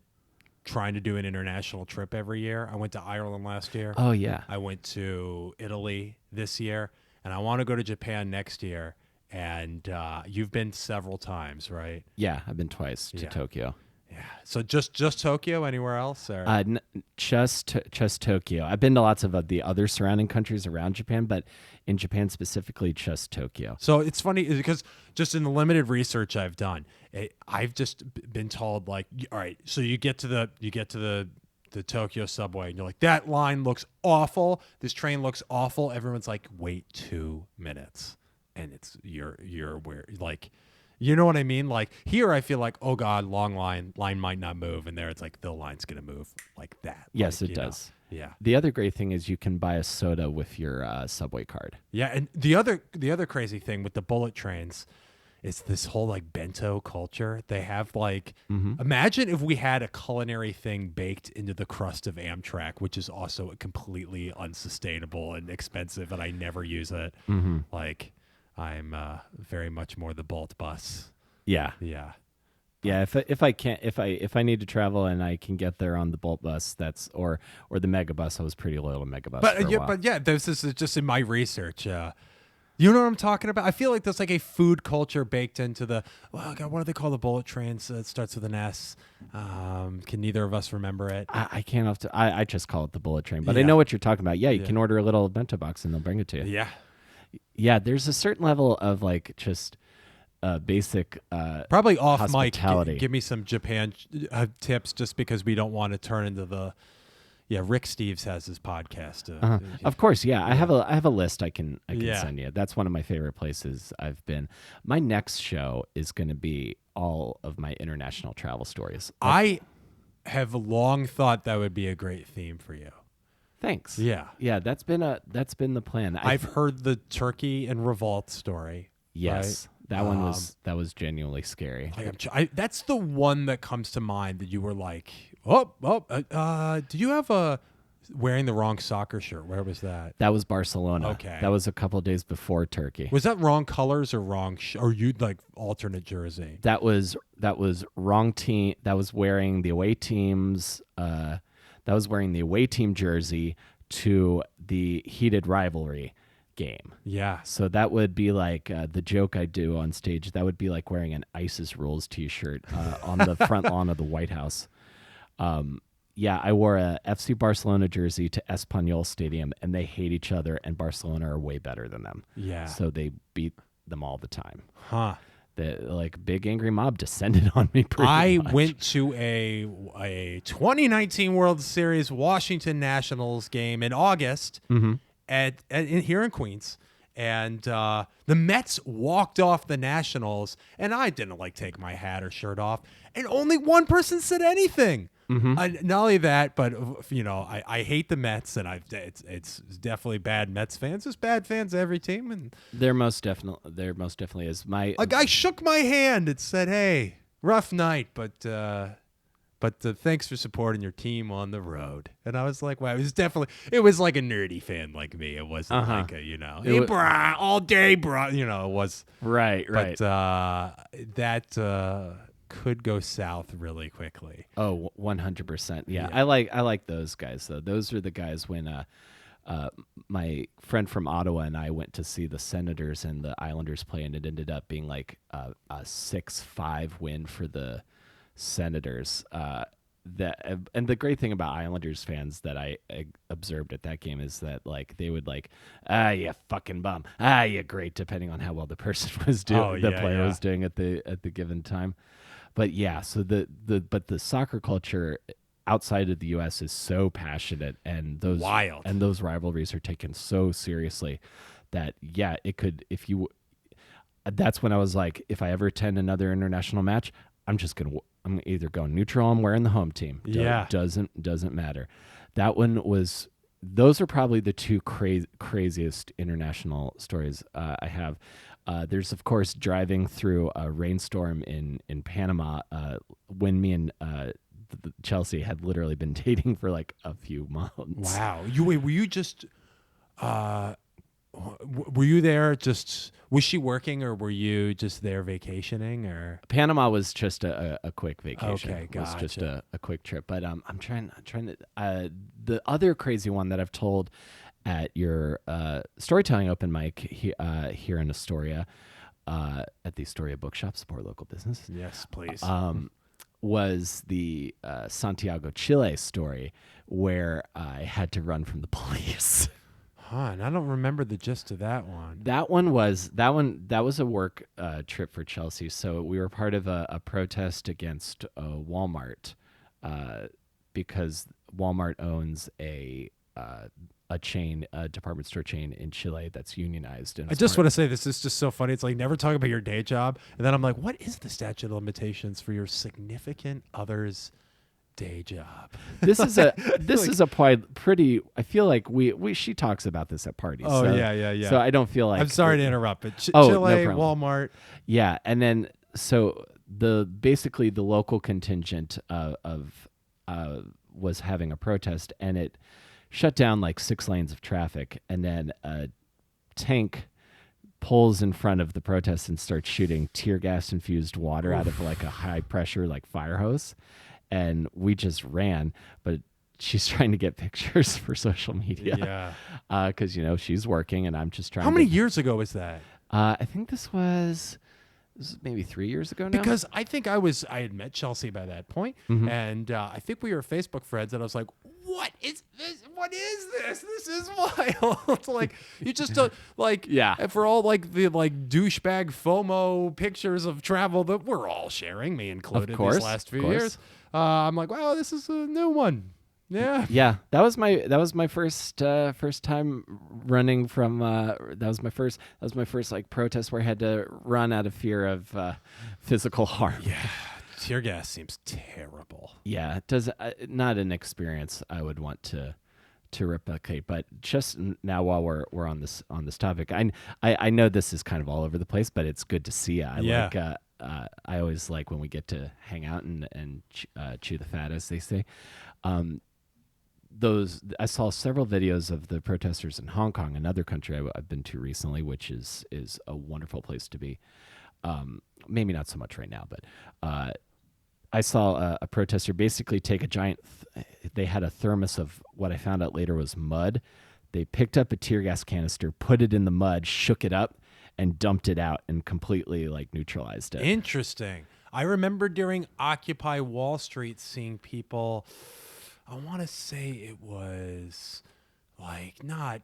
B: trying to do an international trip every year. I went to Ireland last year.
A: Oh yeah,
B: I went to Italy this year, and I want to go to Japan next year. And you've been several times, right?
A: yeah. I've been twice to Tokyo.
B: Yeah. So just Tokyo? Anywhere else? Or?
A: Just Tokyo. I've been to lots of the other surrounding countries around Japan, but in Japan specifically, just Tokyo.
B: So it's funny because just in the limited research I've done, I've just been told like, all right, so you get to the Tokyo subway and you're like, that line looks awful. This train looks awful. Everyone's like, wait 2 minutes, and it's you're where like. You know what I mean? Like here, I feel like, oh God, long line might not move, and there it's like the line's gonna move like that.
A: Yes,
B: like,
A: it does.
B: Know? Yeah.
A: The other great thing is you can buy a soda with your subway card.
B: Yeah, and the other crazy thing with the bullet trains is this whole like bento culture. They have like, imagine if we had a culinary thing baked into the crust of Amtrak, which is also completely unsustainable and expensive, and I never use it. Like. I'm very much more the Bolt bus.
A: Yeah,
B: yeah.
A: If I need to travel and I can get there on the Bolt bus, that's or the Mega bus. I was pretty loyal to Mega bus.
B: This is just in my research. You know what I'm talking about? I feel like there's like a food culture baked into the. Well, God, what do they call the bullet trains? It starts with an S. Can neither of us remember it?
A: I can't. I just call it the bullet train, but I know what you're talking about. Yeah, you can order a little bento box and they'll bring it to you.
B: Yeah.
A: Yeah, there's a certain level of like just basic
B: probably off
A: hospitality.
B: Mic. Give me some Japan tips, just because we don't want to turn into the. Yeah, Rick Steves has his podcast.
A: Of course, yeah. I have a list I can send you. That's one of my favorite places I've been. My next show is going to be all of my international travel stories.
B: I have long thought that would be a great theme for you.
A: Thanks.
B: Yeah.
A: Yeah, that's been the plan.
B: I've heard the Turkey and Revolt story.
A: Yes.
B: Right?
A: That was genuinely scary.
B: That's the one that comes to mind that you were like, did you have wearing the wrong soccer shirt? Where was that?
A: That was Barcelona.
B: Okay.
A: That was a couple of days before Turkey.
B: Was that wrong colors or wrong or you like alternate jersey?
A: That was wrong team. That was wearing the away team's jersey to the heated rivalry game.
B: Yeah.
A: So that would be like the joke I do on stage. That would be like wearing an ISIS rules T-shirt on the front lawn of the White House. Yeah, I wore a FC Barcelona jersey to Espanyol Stadium, and they hate each other, and Barcelona are way better than them.
B: Yeah.
A: So they beat them all the time.
B: Huh.
A: The like big angry mob descended on me pretty much.
B: Went to a 2019 World Series Washington Nationals game in August here in Queens, and the Mets walked off the Nationals, and I didn't like take my hat or shirt off, and only one person said anything. Not only that, but I hate the Mets, and it's definitely bad Mets fans. There's bad fans of every team, and
A: there most definitely is.
B: A guy shook my hand and said, "Hey, rough night, but thanks for supporting your team on the road." And I was like, "Wow!" It was like a nerdy fan like me. It wasn't like a hey, brah, all day, brah. It was
A: right.
B: But that could go south really quickly.
A: Oh, 100%. Yeah. I like those guys though. Those are the guys when my friend from Ottawa and I went to see the Senators and the Islanders play, and it ended up being like a 6-5 win for the Senators. And the great thing about Islanders fans that I observed at that game is that like they would like, you fucking bum, you great, depending on how well the person was doing, player was doing at the given time. But yeah, so the soccer culture outside of the U.S. is so passionate, and those
B: wild,
A: and those rivalries are taken so seriously that it could That's when I was like, if I ever attend another international match, I'm just gonna I'm either going neutral. I'm wearing the home team.
B: Yeah.
A: Doesn't matter. That one was. Those are probably the two craziest international stories I have. There's of course driving through a rainstorm in Panama when me and Chelsea had literally been dating for like a few months.
B: Wow. Were you just were you there just was she working or were you just there vacationing or
A: Panama was just a quick vacation.
B: Okay,
A: It was just
B: gotcha.
A: a quick trip. But I'm trying to the other crazy one that I've told at your storytelling open mic here in Astoria at the Astoria Bookshop, support local business.
B: Yes, please.
A: Was the Santiago, Chile story where I had to run from the police.
B: And I don't remember the gist of that one.
A: That was a work trip for Chelsea. So we were part of a protest against Walmart because Walmart owns a chain, a department store chain in Chile that's unionized. And
B: I just want to say this is just so funny. It's like never talk about your day job, and then I'm like, what is the statute of limitations for your significant other's day job?
A: This is a pretty. I feel like she talks about this at parties.
B: Oh,
A: so,
B: yeah.
A: So I don't feel like
B: I'm sorry to interrupt, but
A: no
B: Chile,
A: problem.
B: Walmart.
A: Yeah, and then so basically the local contingent of was having a protest, and it shut down like 6 lanes of traffic, and then a tank pulls in front of the protest and starts shooting tear gas infused water out of like a high pressure like fire hose, and we just ran. But she's trying to get pictures for social media,
B: Yeah.
A: because she's working, and I'm just trying.
B: How many years ago was that?
A: I think this was maybe 3 years ago now.
B: Because I think I had met Chelsea by that point, and I think we were Facebook friends, and I was like, what is this? What is this? This is wild. It's like, you just don't, like,
A: Yeah.
B: for all, like, the, like, douchebag FOMO pictures of travel that we're all sharing, me included,
A: Of course,
B: these last few
A: of course.
B: years, I'm like, wow, this is a new one. Yeah.
A: Yeah, that was my first time running from that was my first like protest where I had to run out of fear of physical harm.
B: Yeah. Tear gas seems terrible.
A: Yeah, it does not an experience I would want to replicate. But just now, while we're on this topic, I know this is kind of all over the place, but it's good to see. I always like when we get to hang out and chew the fat, as they say. I saw several videos of the protesters in Hong Kong, another country I've been to recently, which is a wonderful place to be. Maybe not so much right now, but I saw a protester basically take a giant. They had a thermos of what I found out later was mud. They picked up a tear gas canister, put it in the mud, shook it up, and dumped it out, and completely like neutralized it.
B: Interesting. I remember during Occupy Wall Street seeing people. I want to say it was like not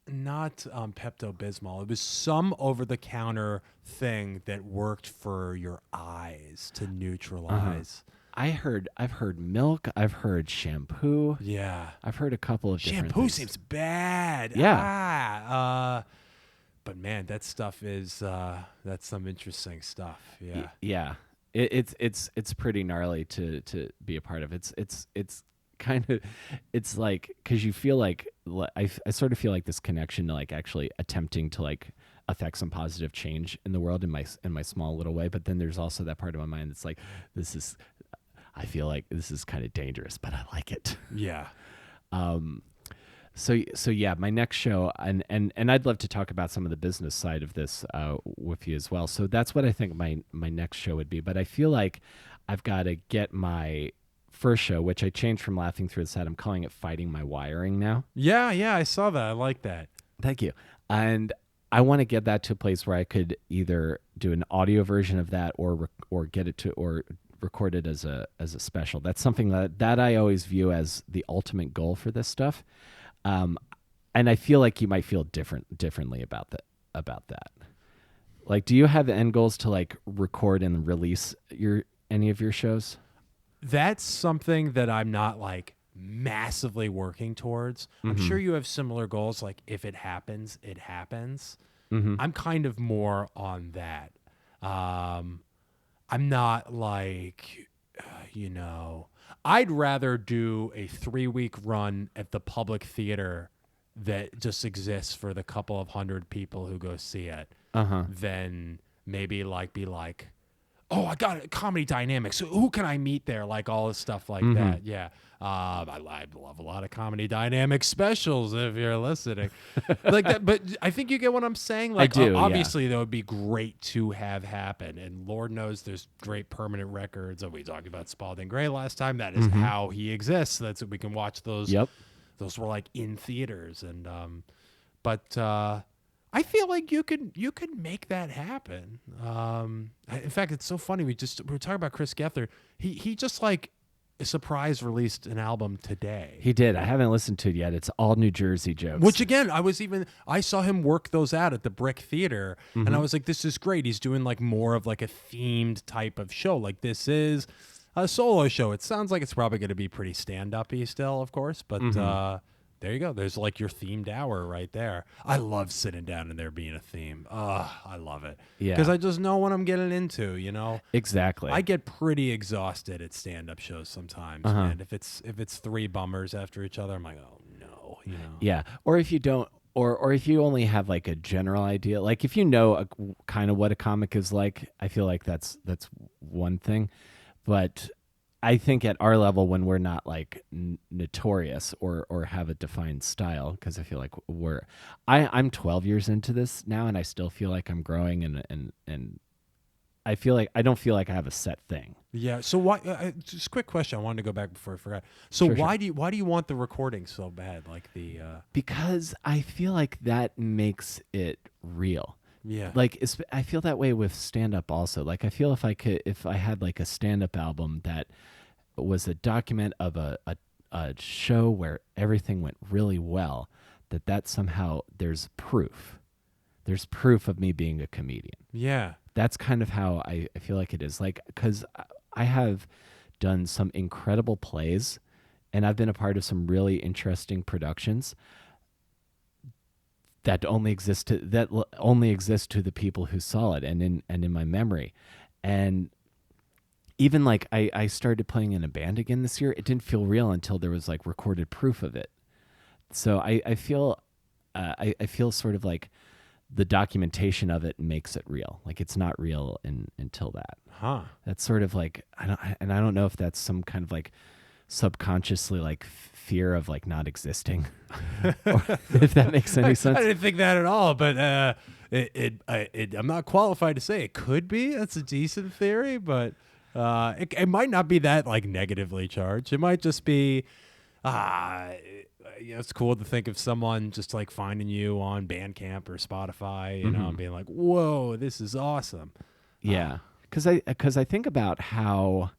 B: Pepto-Bismol. It was some over-the-counter thing that worked for your eyes to neutralize.
A: I've heard milk. I've heard shampoo.
B: Yeah.
A: I've heard a couple of different
B: Shampoo
A: things.
B: seems bad.
A: Yeah.
B: But man, that stuff is that's some interesting stuff. Yeah.
A: Yeah. It's pretty gnarly to be a part of. It's kind of, it's like, because you feel like I sort of feel like this connection to like actually attempting to like affect some positive change in the world in my small little way. But then there's also that part of my mind that's like, I feel like this is kind of dangerous, but I like it.
B: Yeah.
A: So yeah, my next show, and I'd love to talk about some of the business side of this with you as well. So that's what I think my next show would be. But I feel like I've got to get my first show, which I changed from Laughing Through the Set. I'm calling it Fighting My Wiring now.
B: Yeah, I saw that. I like that.
A: Thank you. And I want to get that to a place where I could either do an audio version of that or get it to or record it as a special. That's something that I always view as the ultimate goal for this stuff. And I feel like you might feel differently about that. Like, do you have end goals to like record and release any of your shows?
B: That's something that I'm not like massively working towards. I'm sure you have similar goals. Like if it happens, it happens. I'm kind of more on that. I'm not like, I'd rather do a 3-week run at the public theater that just exists for the couple of hundred people who go see it than maybe be like, oh, I got it, comedy dynamics. So who can I meet there? Like all this stuff like that. Yeah. I love a lot of comedy dynamic specials if you're listening. Like that. But I think you get what I'm saying. Like,
A: I do,
B: obviously, that would be great to have happen. And Lord knows there's great permanent records. We talked about Spalding Gray last time. That is how he exists. That's we can watch those.
A: Yep.
B: Those were like in theaters. And but I feel like you could make that happen. In fact, it's so funny. We were talking about Chris Gethard. He just like surprise released an album today.
A: He did. I haven't listened to it yet. It's all New Jersey jokes.
B: Which again, I saw him work those out at the Brick Theater, and I was like, this is great. He's doing like more of like a themed type of show. Like this is a solo show. It sounds like it's probably going to be pretty stand-up-y still, of course, but there you go. There's like your themed hour right there. I love sitting down and there being a theme. I love it.
A: Yeah.
B: Because I just know what I'm getting into,
A: Exactly.
B: I get pretty exhausted at stand-up shows sometimes, man. If it's 3 bummers after each other, I'm like, oh no,
A: Yeah. Or if you don't, or if you only have like a general idea, like if you know kind of what a comic is like, I feel like that's one thing. But I think at our level, when we're not like notorious or have a defined style, because I feel like I'm 12 years into this now, and I still feel like I'm growing, and I feel like I don't feel like I have a set thing.
B: Yeah. So why? Just a quick question. I wanted to go back before I forgot. So why do you want the recording so bad? Like
A: because I feel like that makes it real.
B: Yeah.
A: Like I feel that way with stand up also. Like I feel if I had like a stand up album that was a document of a show where everything went really well, that somehow there's proof. There's proof of me being a comedian.
B: Yeah.
A: That's kind of how I feel like it is. Like, because I have done some incredible plays and I've been a part of some really interesting productions that only exist to the people who saw it and in my memory. And even like I started playing in a band again this year. It didn't feel real until there was like recorded proof of it. So I feel sort of like the documentation of it makes it real. Like it's not real until that.
B: Huh.
A: That's sort of like I don't know if that's some kind of like subconsciously like fear of like not existing, or if that makes any sense.
B: I didn't think that at all, but I'm not qualified to say it could be. That's a decent theory, but it might not be that like negatively charged. It might just be, it's cool to think of someone just like finding you on Bandcamp or Spotify, and being like, whoa, this is awesome.
A: Yeah, because I think about how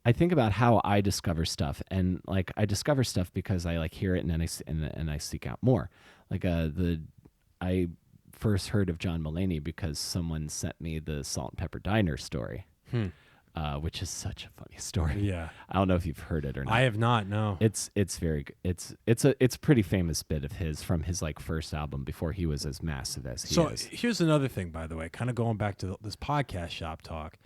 A: I discover stuff, and like I discover stuff because I like hear it and then I seek out more. Like I first heard of John Mulaney because someone sent me the Salt and Pepper Diner story, which is such a funny story.
B: Yeah,
A: I don't know if you've heard it or not.
B: I have not. No,
A: it's very it's a pretty famous bit of his from his like first album before he was as massive as he is.
B: So here's another thing, by the way, kind of going back to this podcast shop talk,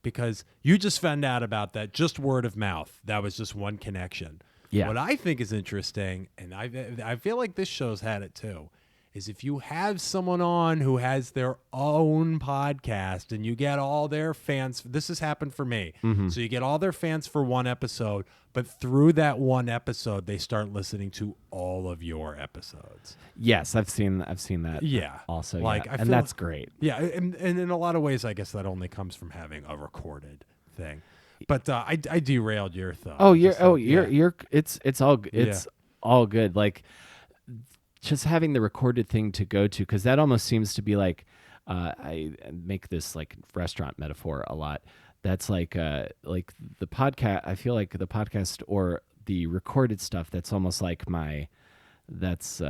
B: because you just found out about that just word of mouth. That was just one connection.
A: Yeah.
B: What I think is interesting, and I feel like this show's had it too, is if you have someone on who has their own podcast and you get all their fans, this has happened for me. So you get all their fans for one episode, but through that one episode, they start listening to all of your episodes.
A: Yes, I've seen that.
B: Yeah.
A: Also,
B: like,
A: yeah. And that's great.
B: Yeah. And in a lot of ways, I guess that only comes from having a recorded thing. But I derailed your thought.
A: It's all good. Like, just having the recorded thing to go to, because that almost seems to be like I make this like restaurant metaphor a lot. That's like the podcast. I feel like the podcast or the recorded stuff. That's almost like that's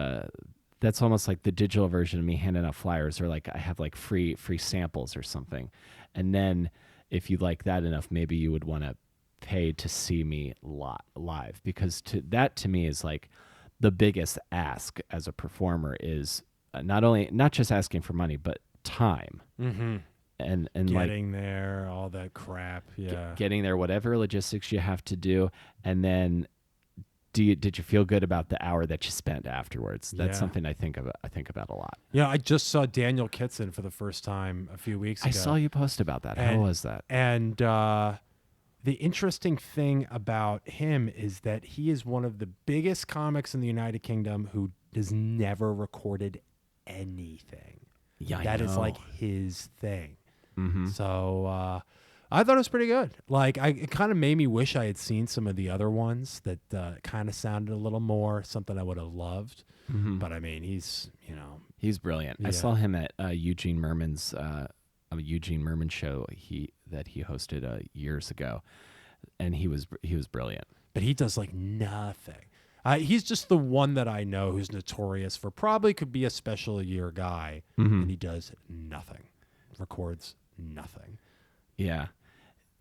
A: almost like the digital version of me handing out flyers, or like I have like free samples or something. And then if you like that enough, maybe you would want to pay to see me live, because to me is like the biggest ask as a performer is not just asking for money, but time. and
B: getting there, all that crap. Yeah.
A: getting there, whatever logistics you have to do, and then did you feel good about the hour that you spent afterwards? That's
B: Yeah.
A: something I think about a lot.
B: Yeah, I just saw Daniel Kitson for the first time a few weeks ago.
A: I saw you post about that. How
B: And-
A: was that?
B: And the interesting thing about him is that he is one of the biggest comics in the United Kingdom who has never recorded anything.
A: Yeah,
B: That
A: I
B: is
A: know.
B: like his thing.
A: Mm-hmm.
B: So I thought it was pretty good. Like, it kind of made me wish I had seen some of the other ones that kind of sounded a little more something I would have loved.
A: Mm-hmm.
B: But I mean, he's
A: He's brilliant. I
B: Yeah.
A: saw him at Eugene Merman's a Eugene Merman show that he hosted years ago, and he was brilliant.
B: but he does like nothing. He's just the one that I know who's notorious for probably could be a special year guy,
A: Mm-hmm.
B: and he does nothing, records nothing.
A: Yeah,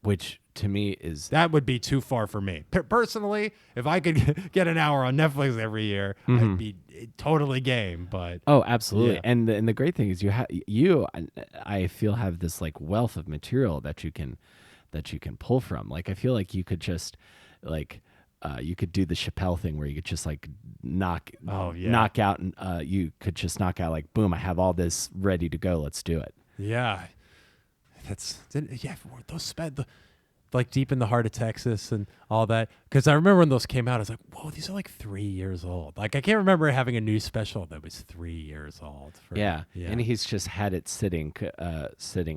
A: which to me is
B: That would be too far for me. Personally, if I could get an hour on Netflix every year,
A: Mhm.
B: I'd be totally game. But
A: oh, absolutely.
B: Yeah.
A: And the great thing is I feel have this like wealth of material that you can pull from. Like I feel like you could just like you could do the Chappelle thing where you could just like knock out and you could just knock out like boom, I have all this ready to go. Let's do it.
B: yeah, those sped like deep in the heart of Texas and all that. Because I remember when those came out, I was like, whoa, these are like 3 years old. Like I can't remember having a new special that was 3 years old.
A: Yeah. And he's just had it sitting,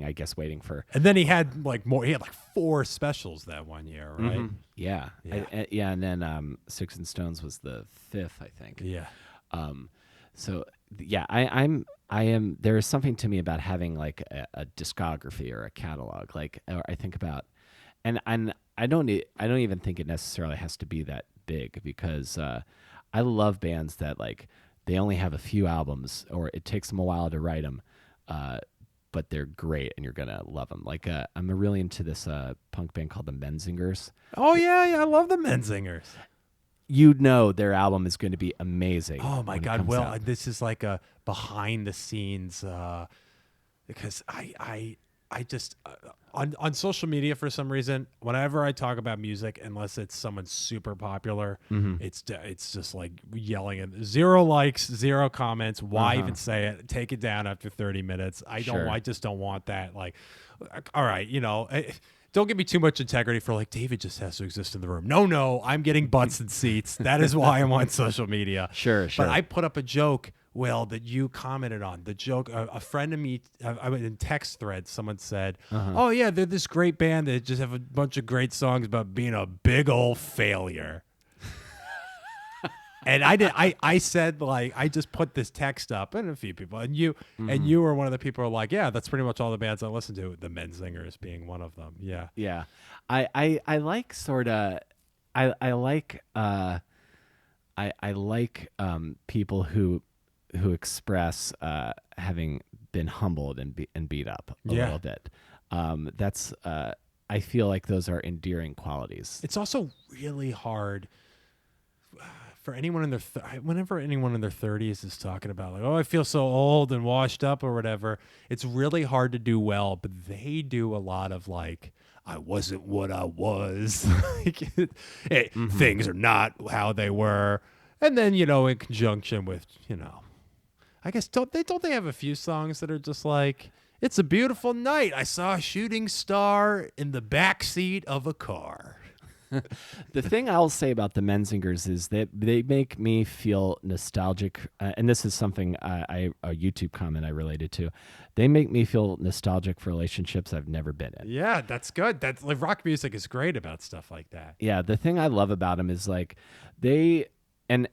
A: I guess, waiting for.
B: And then he had like more. He had like 4 specials that one year, right?
A: Mhm. Yeah.
B: Yeah.
A: And then Sticks and Stones was the 5th, I think.
B: Yeah.
A: So yeah, I am. There is something to me about having like a discography or a catalog. Like or I think about, and I don't even think it necessarily has to be that big because I love bands that like they only have a few albums or it takes them a while to write them, but they're great and you're gonna love them. Like I'm really into this punk band called the Menzingers.
B: Oh yeah, I love the Menzingers.
A: You know their album is going to be amazing.
B: Oh my
A: when it
B: God!
A: comes
B: Well,
A: out.
B: this is like a behind the scenes because I just on social media for some reason whenever I talk about music, unless it's someone super popular,
A: Mhm.
B: it's just like yelling at 0 likes, 0 comments. Why
A: Uh-huh.
B: even say it? Take it down after 30 minutes.
A: Sure.
B: I just don't want that. Like, all right, don't give me too much integrity for like David just has to exist in the room. No, I'm getting butts and seats. That is why I'm on social media.
A: Sure.
B: But I put up a joke, Will, that you commented on. The joke, a friend of me, I went in text threads, someone said, oh yeah, they're this great band that just have a bunch of great songs about being a big old failure. And I said, like, I just put this text up and a few people, and you were one of the people who are like, yeah, that's pretty much all the bands I listen to, the Menzingers being one of them. Yeah.
A: Yeah, I like sort of, I like people who express having been humbled and beat up a
B: Yeah.
A: little bit. That's I feel like those are endearing qualities.
B: It's also really hard for anyone in their whenever anyone in their 30s is talking about like, oh, I feel so old and washed up or whatever. It's really hard to do well, but they do a lot of like, I wasn't what I was. Things are not how they were. And then, in conjunction with, I guess don't they have a few songs that are just like, it's a beautiful night. I saw a shooting star in the back seat of a car.
A: The thing I'll say about the Menzingers is that they make me feel nostalgic, and this is something a YouTube comment I related to. They make me feel nostalgic for relationships I've never been in.
B: Yeah, that's good. That's like rock music is great about stuff like that.
A: Yeah, the thing I love about them is like they and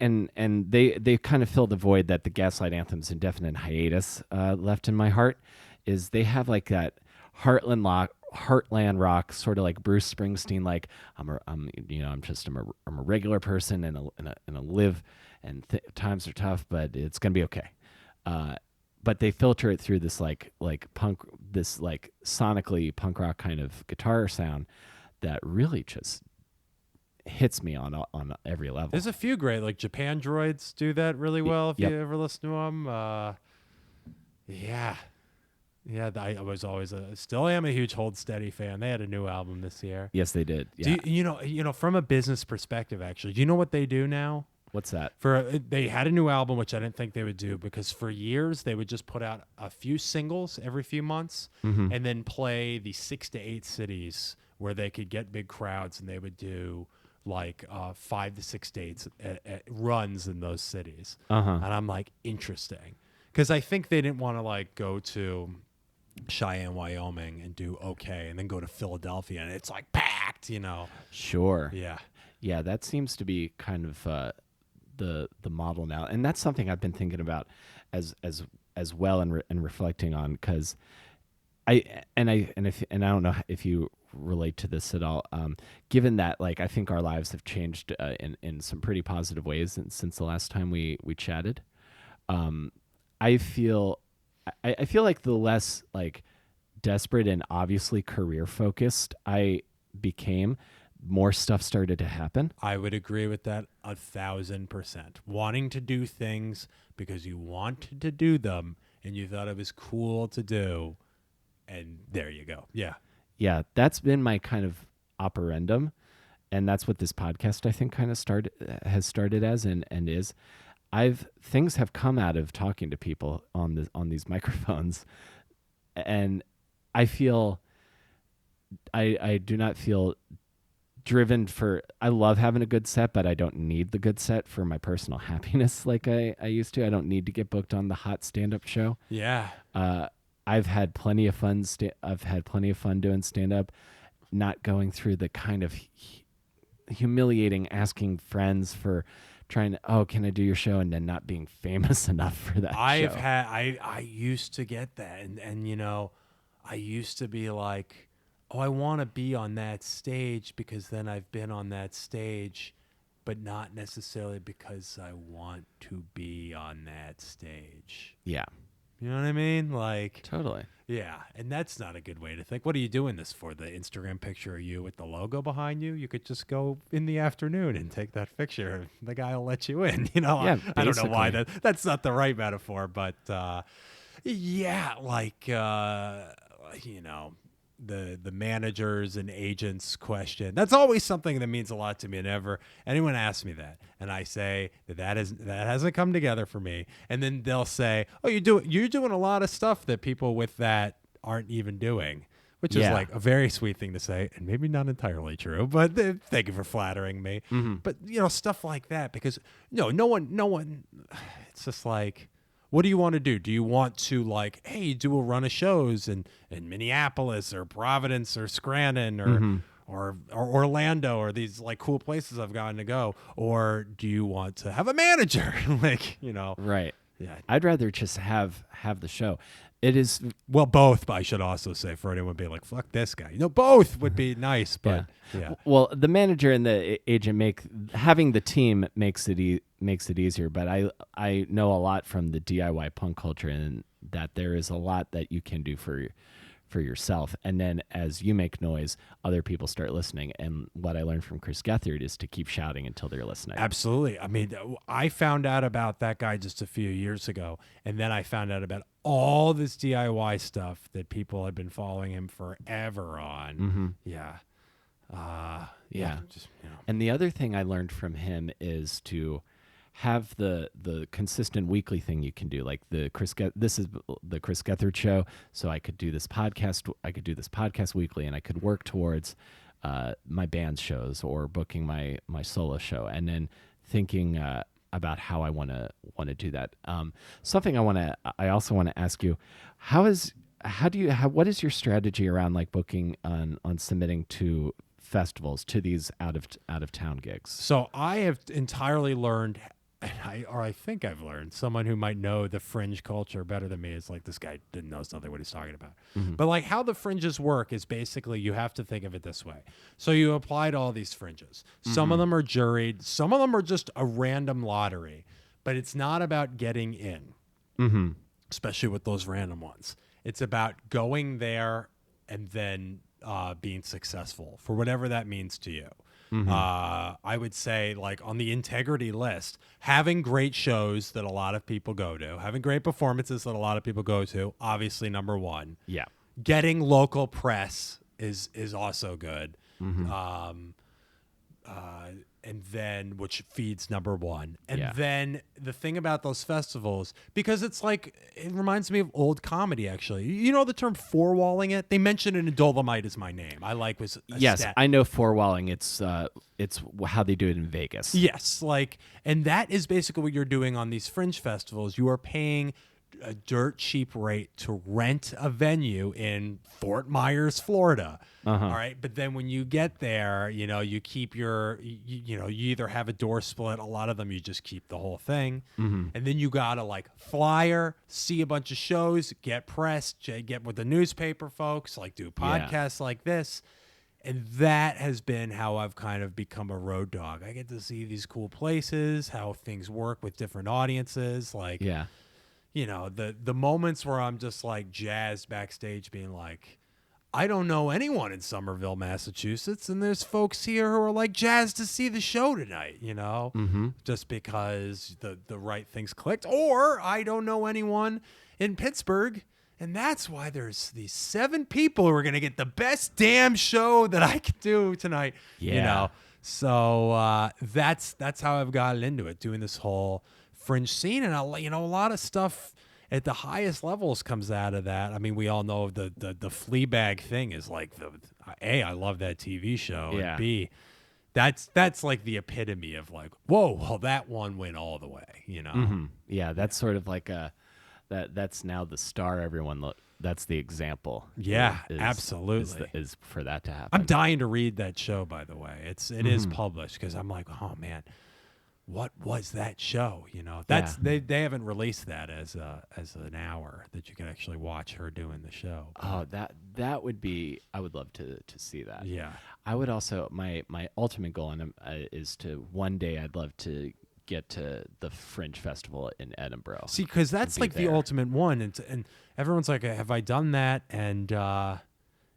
A: they kind of fill the void that the Gaslight Anthem's indefinite hiatus left in my heart. Is they have like that heartland rock, sort of like Bruce Springsteen. Like I'm a regular person and a live, and times are tough, but it's gonna be okay. But they filter it through this like punk, this like sonically punk rock kind of guitar sound that really just hits me on every level.
B: There's a few great, like Japan Droids do that really well if
A: Yep.
B: you ever listen to them. Yeah. Yeah, I was always still am a huge Hold Steady fan. They had a new album this year.
A: Yes, they did.
B: Do
A: Yeah.
B: you know from a business perspective, actually, do you know what they do now?
A: What's that?
B: They had a new album, which I didn't think they would do, because for years they would just put out a few singles every few months
A: Mm-hmm.
B: and then play the 6 to 8 cities where they could get big crowds, and they would do like 5 to 6 dates at runs in those cities.
A: Uh-huh.
B: And I'm like, interesting, because I think they didn't want to like go to Cheyenne, Wyoming, and do okay, and then go to Philadelphia and it's like packed,
A: Sure.
B: Yeah.
A: Yeah, that seems to be kind of the model now, and that's something I've been thinking about as well, and reflecting on, because I don't know if you relate to this at all. Given that, like, I think our lives have changed in some pretty positive ways since the last time we chatted. I feel like the less like desperate and obviously career focused I became, more stuff started to happen.
B: I would agree with that 1,000%. Wanting to do things because you wanted to do them and you thought it was cool to do, and there you go. Yeah.
A: Yeah, that's been my kind of operandum, and that's what this podcast I think kind of has started as and is. Things have come out of talking to people on these microphones, and I feel I do not feel driven for. I love having a good set, but I don't need the good set for my personal happiness like I used to. I don't need to get booked on the hot stand-up show.
B: Yeah.
A: I've had plenty of fun. I've had plenty of fun doing stand-up, not going through the kind of humiliating asking friends for trying to, oh, can I do your show, and then not being famous enough for that show.
B: I used to get that, and I used to be like, oh, I want to be on that stage because then I've been on that stage, but not necessarily because I want to be on that stage.
A: Yeah.
B: You know what I mean? Like,
A: Totally.
B: yeah, and that's not a good way to think. What are you doing this for? The Instagram picture of you with the logo behind you? You could just go in the afternoon and take that picture. The guy will let you in.
A: Yeah,
B: I don't know why
A: basically.
B: that's not the right metaphor, but yeah, like the managers and agents question. That's always something that means a lot to me. And anyone asks me that, and I say that hasn't come together for me. And then they'll say, "Oh, you're doing a lot of stuff that people with that aren't even doing," which is like a very sweet thing to say, and maybe not entirely true. But thank you for flattering me.
A: Mm-hmm.
B: But stuff like that, because no one. It's just like, what do you want to do? Do you want to, like, hey, do a run of shows in Minneapolis or Providence or Scranton or Orlando or these like cool places I've gotten to go? Or do you want to have a manager?
A: Right.
B: Yeah.
A: I'd rather just have the show. It is,
B: Well, both, but I should also say, for anyone being like, fuck this guy. Both would be nice, but yeah.
A: Well, the manager and the agent having the team makes it easier. But I know a lot from the DIY punk culture, and that there is a lot that you can do for yourself, and then as you make noise, other people start listening. And what I learned from Chris Gethard is to keep shouting until they're listening.
B: Absolutely. I mean, I found out about that guy just a few years ago, and then I found out about all this DIY stuff that people had been following him forever on.
A: Mm-hmm.
B: Yeah.
A: Yeah.
B: Just,
A: And the other thing I learned from him is to have the consistent weekly thing you can do, like this is the Chris Gethard show, so I could do this podcast weekly, and I could work towards my band's shows or booking my solo show, and then thinking about how I want to do that. Something I also want to ask you, what is your strategy around like booking on submitting to festivals, to these out of town gigs?
B: So I have entirely learned, I think I've learned, someone who might know the fringe culture better than me is like, this guy knows nothing what he's talking about.
A: Mm-hmm.
B: But like how the fringes work is basically, you have to think of it this way. So you apply to all these fringes. Some of them are juried. Some of them are just a random lottery. But it's not about getting in, especially with those random ones. It's about going there and then being successful for whatever that means to you. I would say, like, on the integrity list, having great shows that a lot of people go to, having great performances that a lot of people go to, obviously number one.
A: Yeah.
B: Getting local press is also good. And then, which feeds number one. And then the thing about those festivals, because it's like, it reminds me of old comedy, actually. You know the term four-walling it? They mention it in Dolomite Is My Name. I like was a
A: Yes,
B: stat.
A: I know four-walling. It's how they do it in Vegas.
B: Yes, like, and that is basically what you're doing on these fringe festivals. You are paying a dirt cheap rate to rent a venue in Fort Myers, Florida. All right, but then when you get there, you know, you keep your, you either have a door split. A lot of them you just keep the whole thing, and then you gotta like flyer, see a bunch of shows, get pressed, get with the newspaper folks, like do podcasts like this. And that has been how I've kind of become a road dog. I get to see these cool places, how things work with different audiences, like you know, the moments where I'm just like jazzed backstage being like, I don't know anyone in Somerville, Massachusetts, and there's folks here who are like jazzed to see the show tonight, you know, just because the right things clicked. Or I don't know anyone in Pittsburgh, and that's why there's these 7 people who are going to get the best damn show that I could do tonight, you know. So that's how I've gotten into it, doing this whole fringe scene, and you know, a lot of stuff at the highest levels comes out of that. I mean, we all know the Fleabag thing is like I love that TV show, and B, that's like the epitome of like, whoa, well, that one went all the way, you know.
A: Yeah, that's sort of like that's now the star everyone that's the example.
B: Yeah, absolutely.
A: Is for that to happen.
B: I'm dying to read that show, by the way. It is published, because I'm like, oh man, what was that show? You know, that's they haven't released that as an hour that you can actually watch her doing the show.
A: Oh, that would be. I would love to see that.
B: Yeah,
A: I would also my ultimate goal is to one day I'd love to get to the Fringe Festival in Edinburgh.
B: See, because that's like the ultimate one, and everyone's like, have I done that? And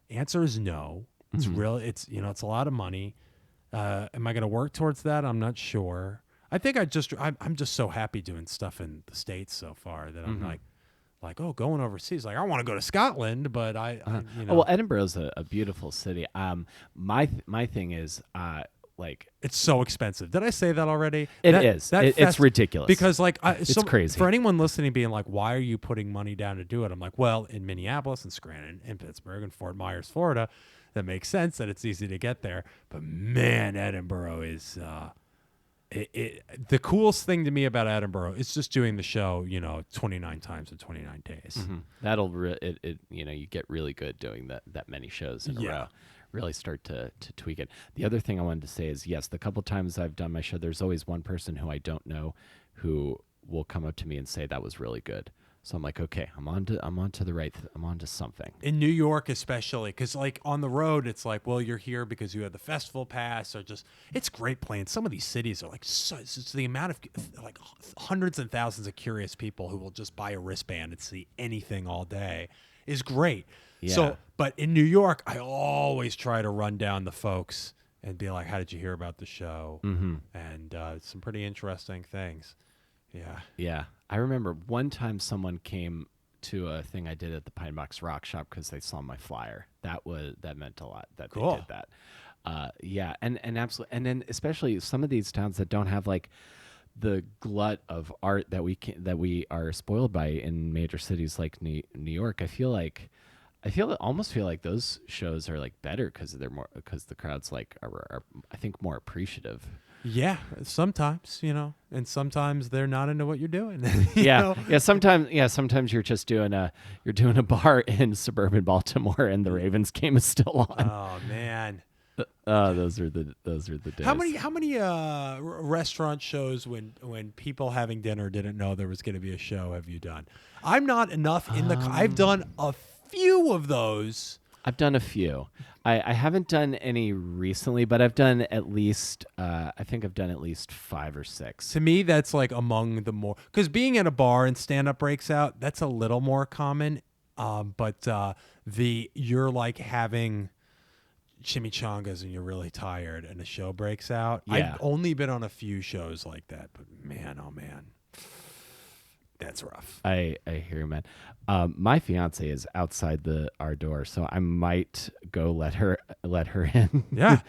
B: answer is no. It's it's a lot of money. Am I going to work towards that? I'm not sure. I think I'm just so happy doing stuff in the States so far that I'm like, oh, going overseas. Like, I want to go to Scotland, but I you know.
A: Oh, well, Edinburgh's a beautiful city. My thing is, like,
B: it's so expensive. Did I say that already?
A: It's ridiculous.
B: Because like,
A: it's crazy.
B: For anyone listening being like, why are you putting money down to do it? I'm like, well, in Minneapolis and Scranton and Pittsburgh and Fort Myers, Florida, that makes sense that it's easy to get there. But man, Edinburgh is the coolest thing to me about Edinburgh is just doing the show, 29 times in 29 days.
A: That'll you get really good doing that many shows in a row. Really start to tweak it. The other thing I wanted to say is, yes, the couple times I've done my show, there's always one person who I don't know who will come up to me and say that was really good. So I'm like, okay, I'm on to something.
B: In New York especially, because like on the road, it's like, well, you're here because you have the festival pass, or just, it's great playing. Some of these cities are like, it's the amount of like hundreds and thousands of curious people who will just buy a wristband and see anything all day is great.
A: Yeah.
B: So, but in New York, I always try to run down the folks and be like, how did you hear about the show? And some pretty interesting things. Yeah.
A: Yeah. I remember one time someone came to a thing I did at the Pine Box Rock Shop because they saw my flyer. That meant a lot that they did that. Yeah. And absolutely. And then especially some of these towns that don't have like the glut of art that we are spoiled by in major cities like New York. I almost feel like those shows are like better because the crowds like are I think more appreciative.
B: Yeah, sometimes, and sometimes they're not into what you're doing.
A: Yeah. Sometimes you're just doing a bar in suburban Baltimore and the Ravens game is still on.
B: Oh man.
A: Those are the days.
B: How many restaurant shows when people having dinner didn't know there was going to be a show have you done? I'm not enough in the. I've done a few of those.
A: I've done a few. I haven't done any recently, but I've done at least. I think I've done at least 5 or 6.
B: To me, that's like among the more, because being at a bar and stand up breaks out, that's a little more common. But you're like having chimichangas and you're really tired and the show breaks out.
A: Yeah.
B: I've only been on a few shows like that, but man, oh man, that's rough.
A: I hear you, man. My fiance is outside our door, so I might go let her in.
B: Yeah.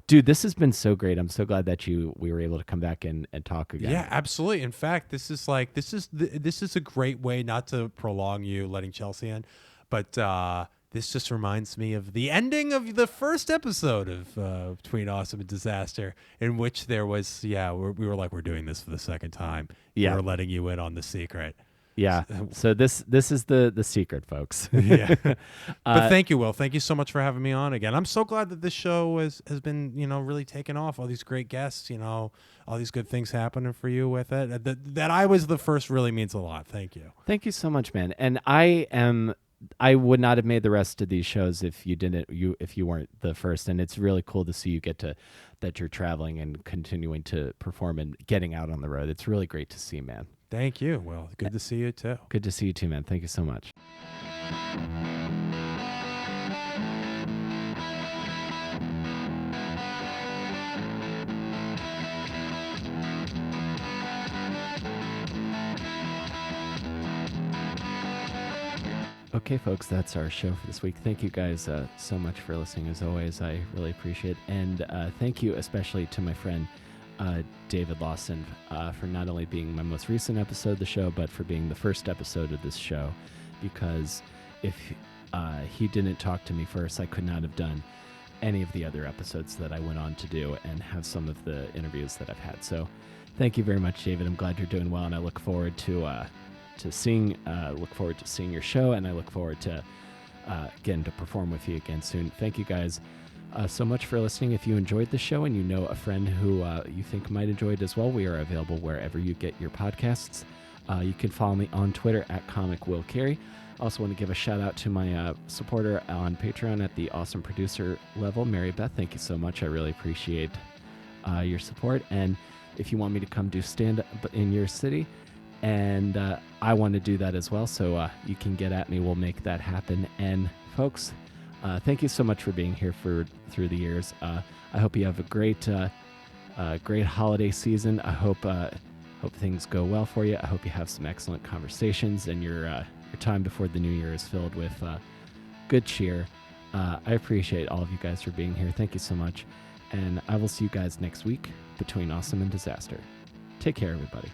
A: Dude, this has been so great. I'm so glad that we were able to come back and talk again.
B: Yeah, absolutely. In fact, this is a great way, not to prolong you letting Chelsea in, but this just reminds me of the ending of the first episode of Between Awesome and Disaster, in which there was, we were like, we're doing this for the second time.
A: Yeah.
B: We're letting you in on the secret.
A: Yeah. So this is the secret, folks.
B: Yeah. But thank you, Will. Thank you so much for having me on again. I'm so glad that this show has been, really taken off. All these great guests, all these good things happening for you with it. That I was the first really means a lot. Thank you.
A: Thank you so much, man. And I would not have made the rest of these shows if you weren't the first. And it's really cool to see you that you're traveling and continuing to perform and getting out on the road. It's really great to see, man.
B: Thank you. Well, good to see you too.
A: Good to see you too, man. Thank you so much. Okay, folks, that's our show for this week. Thank you guys so much for listening, as always. I really appreciate it. And thank you especially to my friend David Lawson for not only being my most recent episode of the show, but for being the first episode of this show. Because if he didn't talk to me first, I could not have done any of the other episodes that I went on to do and have some of the interviews that I've had. So thank you very much, David. I'm glad you're doing well, and I look forward to seeing your show, and I look forward to getting to perform with you again soon. Thank you guys so much for listening. If you enjoyed the show and you know a friend who you think might enjoy it as well, we are available wherever you get your podcasts. You can follow me on Twitter at @ComicWillCarey. I also want to give a shout out to my supporter on Patreon at the awesome producer level, Mary Beth. Thank you so much. I really appreciate your support. And if you want me to come do stand-up in your city, and I want to do that as well, so you can get at me. We'll make that happen. And folks, thank you so much for being here through the years. I hope you have a great holiday season. I hope things go well for you. I hope you have some excellent conversations, and your time before the new year is filled with good cheer. I appreciate all of you guys for being here. Thank you so much. And I will see you guys next week between Awesome and Disaster. Take care, everybody.